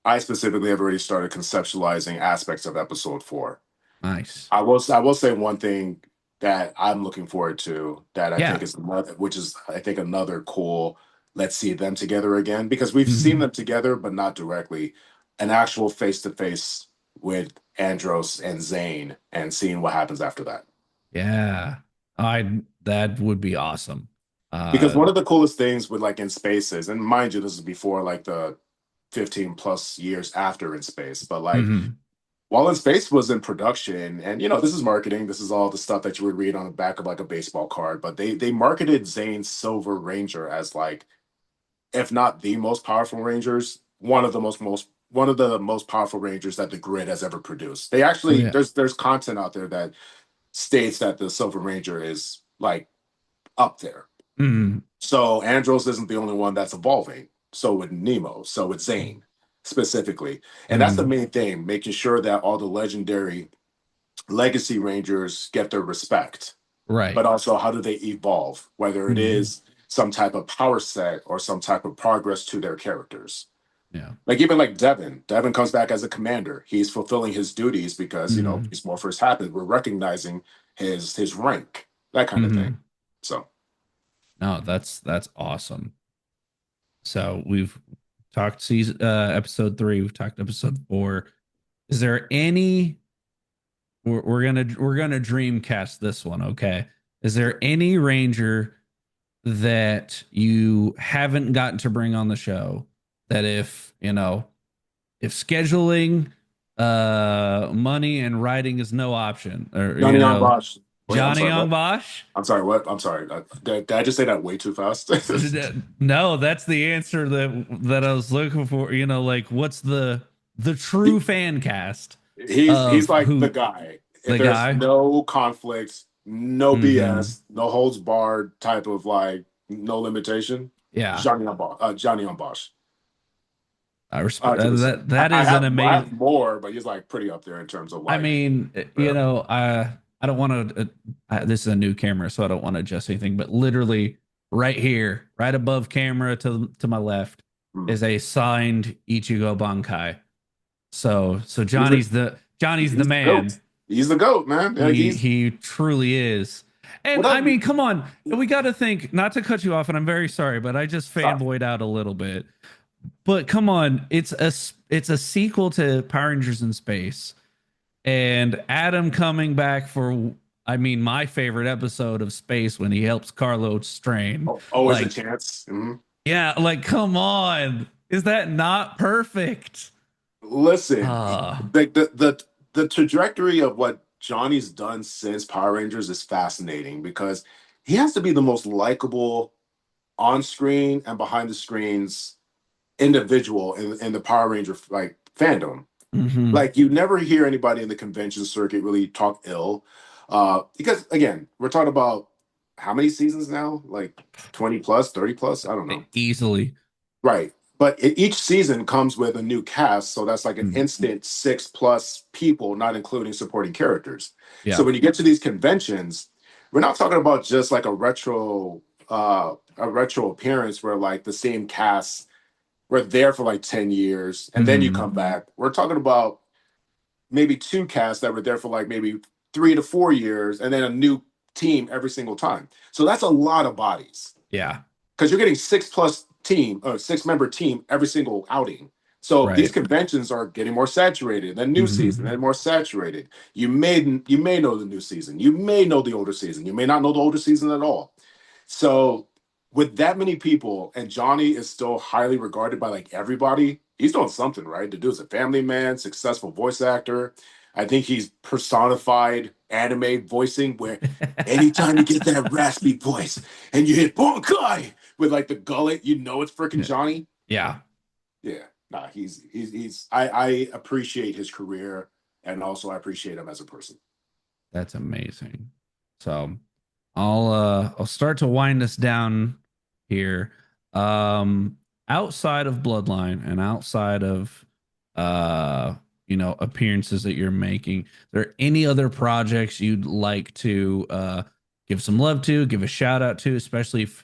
I specifically have already started conceptualizing aspects of episode 4. Nice. I will say one thing that I'm looking forward to that I think Yeah. is another, which is I think another cool. Let's see them together again because we've seen Mhm. them together, but not directly. An actual face to face with Andros and Zane, and seeing what happens after that. Yeah. I That would be awesome. Because Uh, one of the coolest things with like in spaces, and mind you, this is before like the 15 plus years after in space, but like mhm. while in space was in production, and this is marketing, this is all the stuff that you would read on the back of like a baseball card, but they marketed Zane's Silver Ranger as like, if not the most powerful Rangers, one of the most powerful Rangers that the grid has ever produced. They Oh actually yeah. there's content out there that states that the Silver Ranger is like up there. Mhm. So Andros isn't the only one that's evolving. So with Nemo, so with Zane specifically. And that's the Mhm. main thing, making sure that all the legendary legacy Rangers get their respect. Right. But also, how do they evolve? Whether it Mhm. is some type of power set or some type of progress to their characters. Yeah. Like even like Devin. Devin comes back as a commander. He's fulfilling his duties because, Mhm. he's more first happened. We're recognizing his rank, that kind of thing. Mhm. So No, that's awesome. So we've talked season episode 3, we've talked episode 4. Is there any we're gonna dreamcast this one, okay? Is there sure. any ranger that you haven't gotten to bring on the show that if scheduling money and writing is no option, or Johnny Young Bosch. Wait, I'm Johnny sorry, Young what? Bosch? I'm sorry, what? I'm sorry. Did I just say that way too fast? No, that's the answer that I was looking for. Like what's the true He- fan cast he's of like the who guy. If the there's guy? no conflicts, no Mm-hmm. BS, no holds barred type of like no limitation, Yeah, Johnny on Bosch. I respect 100%. that is an I have amazing. more, but he's like pretty up there in terms of I like mean, rare. I don't want to. This is a new camera, so I don't want to adjust anything. But literally, right here, right above camera to my left, Mm. is a signed Ichigo Bankai. So He's the Johnny's the he's the goat. man. He's the goat, man. Like he's He truly is. And what I up? mean, come on, we got to think. Not to cut you off, and I'm very sorry, but I just Sorry. fanboyed out a little bit. But come on, it's a sequel to Power Rangers in Space, and Adam coming back for, I mean, my favorite episode of Space when he helps Carlo Strain. Always a Like, chance. Mhm. yeah, like come on, is that not perfect? Listen, Uh the trajectory of what Johnny's done since Power Rangers is fascinating because he has to be the most likable on screen and behind the screens individual in the Power Ranger like fandom. mhm. Like you never hear anybody in the convention circuit really talk ill. Because again, we're talking about how many seasons now? Like 20 plus, 30 plus? I don't know. Easily. Right. But each season comes with a new cast. So that's like an Mm. instant 6 plus people, not including supporting characters. So Yeah. when you get to these conventions, we're not talking about just like a retro appearance where like the same cast were there for like 10 years and then you Mm. come back. We're talking about maybe two casts that were there for like maybe 3 to 4 years and then a new team every single time. So that's a lot of bodies Yeah. because you're getting 6 member team every single outing. So these Right. conventions are getting more saturated. The new season Mhm. and more saturated. You may know the new season. You may know the older season. You may not know the older season at all. So with that many people, and Johnny is still highly regarded by like everybody, he's doing something right. The dude's a family man, successful voice actor. I think he's personified anime voicing where anytime you get that raspy voice and you hit Bonkai with like the gullet, you know it's freaking Johnny. Yeah. Yeah. Nah, I appreciate his career and also I appreciate him as a person. That's amazing. So I'll start to wind us down here. Outside of Bloodline and outside of appearances that you're making, are there any other projects you'd like to give some love to, give a shout out to, especially if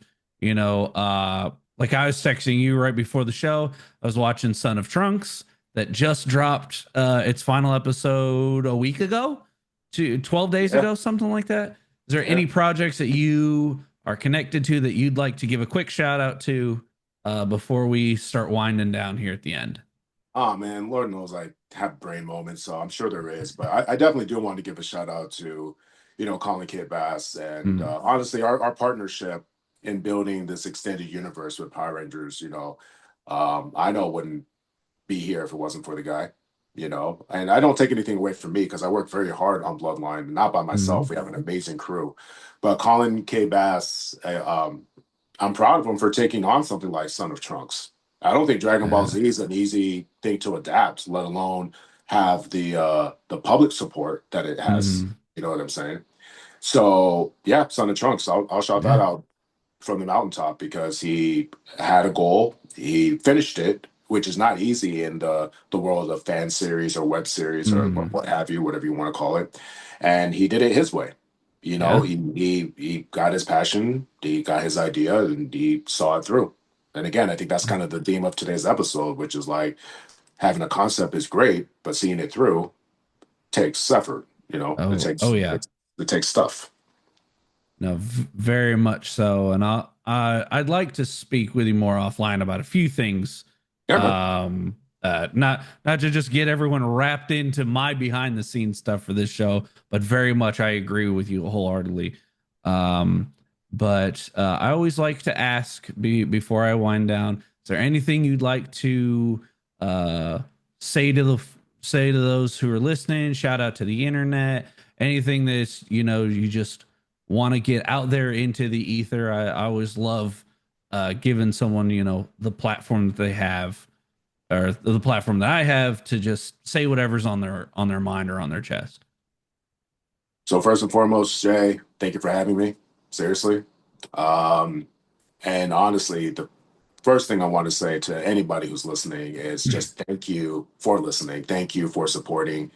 like I was texting you right before the show. I was watching Son of Trunks that just dropped its final episode a week ago, 12 days Yeah. ago, something like that. Is there Yeah. any projects that you are connected to that you'd like to give a quick shout out to before we start winding down here at the end? Oh man, Lord knows I have brain moments, so I'm sure there is. But I definitely do want to give a shout out to, Colin Kid Bass and Mm, honestly our partnership. in building this extended universe with Power Rangers. I know it wouldn't be here if it wasn't for the guy. And I don't take anything away from me because I work very hard on Bloodline, not by myself. Mhm. We have an amazing crew, but Colin K. Bass, I'm proud of him for taking on something like Son of Trunks. I don't think Dragon Ball Yeah. Z is an easy thing to adapt, let alone have the public support that it has. Mhm. You know what I'm saying? So yeah, Son of Trunks. I'll shout that Yeah. out from the mountaintop because he had a goal. He finished it, which is not easy in the world of fan series or web series or Mhm. what have you, whatever you want to call it. And he did it his way. Yeah. He got his passion, he got his idea, and he saw it through. And again, I think that's kind of the theme of today's episode, which is like having a concept is great, but seeing it through takes effort. It Oh, takes yeah. it takes stuff. No, very much so. And I'd like to speak with you more offline about a few things. Yeah, man. Not to just get everyone wrapped into my behind the scenes stuff for this show, but very much I agree with you wholeheartedly. Um, but I always like to ask before I wind down, is there anything you'd like to uh say to the say to those who are listening? Shout out to the internet. Anything that's you just want to get out there into the ether. I always love giving someone, the platform that they have or the platform that I have to just say whatever's on their mind or on their chest. So first and foremost, Jay, thank you for having me. Seriously. Um, and honestly, the first thing I want to say to anybody who's listening is just thank you for listening. Thank you for supporting.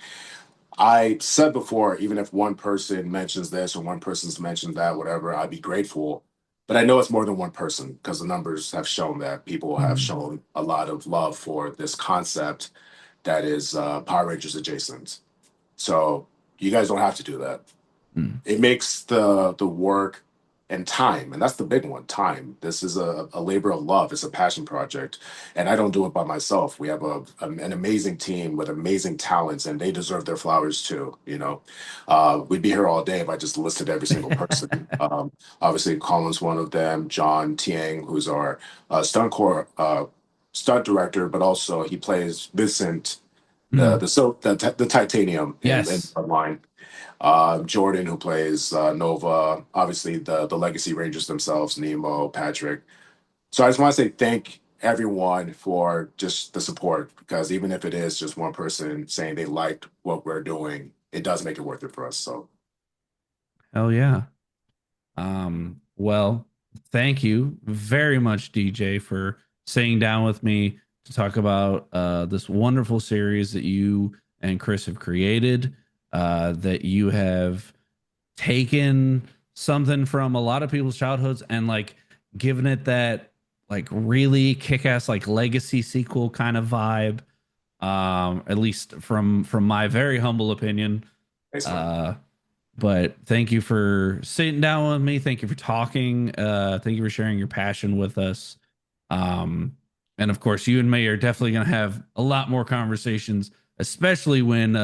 I said before, even if one person mentions this or one person's mentioned that, whatever, I'd be grateful. But I know it's more than one person because the numbers have shown that people have shown a lot of love for this concept that is Power Rangers adjacent. So you guys don't have to do that. It makes the work and time, and that's the big one, time. This is a labor of love. It's a passion project, and I don't do it by myself. We have an amazing team with amazing talents, and they deserve their flowers too. We'd be here all day if I just listed every single person. Obviously Colin's one of them. John Tiang, who's our stunt director, but also he plays Vincent, the titanium in Yes. Bloodline. Jordan, who plays Nova, obviously the Legacy Rangers themselves, Nemo, Patrick. So I just want to say thank everyone for just the support because even if it is just one person saying they liked what we're doing, it does make it worth it for us. So Hell yeah. Well, thank you very much, DJ, for sitting down with me to talk about this wonderful series that you and Chris have created, that you have taken something from a lot of people's childhoods and like given it that like really kick-ass like legacy sequel kind of vibe. At least from my very humble opinion. thanks, man. Uh but thank you for sitting down with me. Thank you for talking. Thank you for sharing your passion with us. Um, and of course, you and me are definitely going to have a lot more conversations, especially when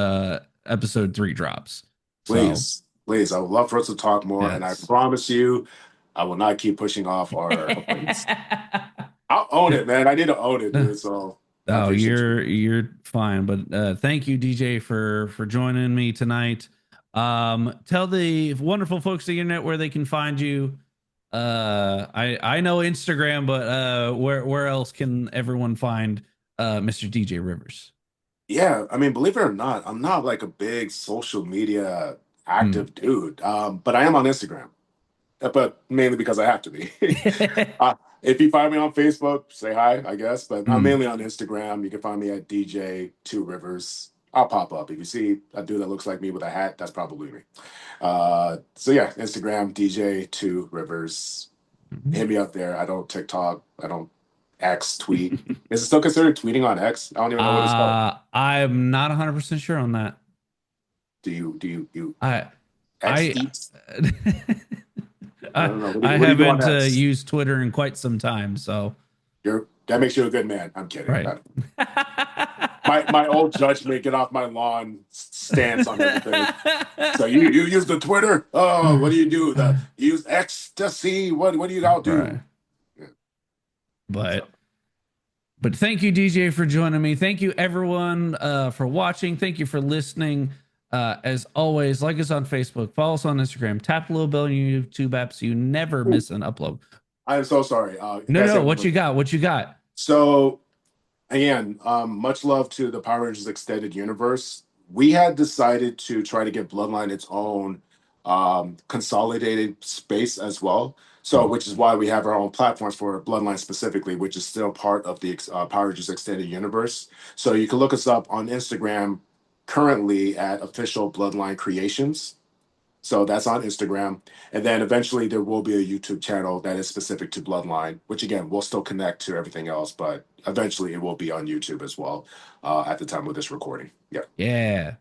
episode 3 drops. So, Please, please, I would love for us to talk more, and I yes. promise you, I will not keep pushing off our appointments. I'll own it, man. I need to own it, dude. So I Oh, appreciate you. you're fine, but thank you, DJ, for joining me tonight. Tell the wonderful folks of the internet where they can find you. I know Instagram, but where else can everyone find Mr. DJ Rivers? Yeah, I mean, believe it or not, I'm not like a big social media Hmm. active dude, but I am on Instagram, but mainly because I have to be. If you find me on Facebook, say hi, I guess, but I'm Hmm. mainly on Instagram. You can find me at DJ2Rivers. I'll pop up. If you see a dude that looks like me with a hat, that's probably me. So yeah, Instagram, DJ2Rivers. Hit me up there. I don't TikTok. I don't X tweet. Is it still considered tweeting on X? I don't even know what it's called. I'm not 100% sure on that. Do you I X I eats? I I don't know. I What do you do on haven't X? used Twitter in quite some time, so That makes you a good man. I'm kidding. right. My my old judgment, get off my lawn stance on everything. So you use the Twitter? Oh, what do you do? You use ecstasy? What do you all Right. do? Yeah, so But thank you, DJ, for joining me. Thank you, everyone, for watching. Thank you for listening. As always, like us on Facebook, follow us on Instagram, tap the little bell on your YouTube app so you never Ooh, miss an upload. I am so sorry. You No, guys no, have what you got? What you got? so again, much love to the Power Rangers Extended Universe. We had decided to try to give Bloodline its own consolidated space as well. So, Cool. which is why we have our own platforms for Bloodline specifically, which is still part of the Power Rangers Extended Universe. So you can look us up on Instagram currently at official Bloodline Creations. So that's on Instagram. And then eventually there will be a YouTube channel that is specific to Bloodline, which again, will still connect to everything else, but eventually it will be on YouTube as well at the time of this recording. Yeah. Yeah.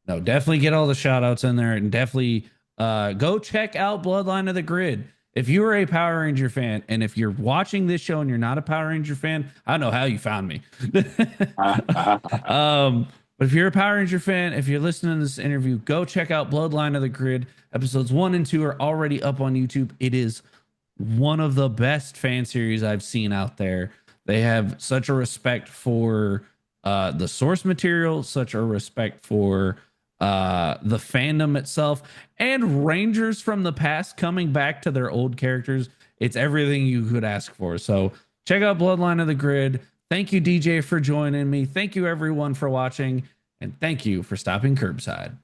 No, definitely get all the shout outs in there and definitely go check out Bloodline of the Grid. If you are a Power Ranger fan and if you're watching this show and you're not a Power Ranger fan, I don't know how you found me. But if you're a Power Ranger fan, if you're listening to this interview, go check out Bloodline of the Grid. Episodes 1 and 2 are already up on YouTube. It is one of the best fan series I've seen out there. They have such a respect for the source material, such a respect for the fandom itself, and Rangers from the past coming back to their old characters. It's everything you could ask for. So check out Bloodline of the Grid. Thank you, DJ, for joining me. Thank you, everyone, for watching. And thank you for stopping Kirbside.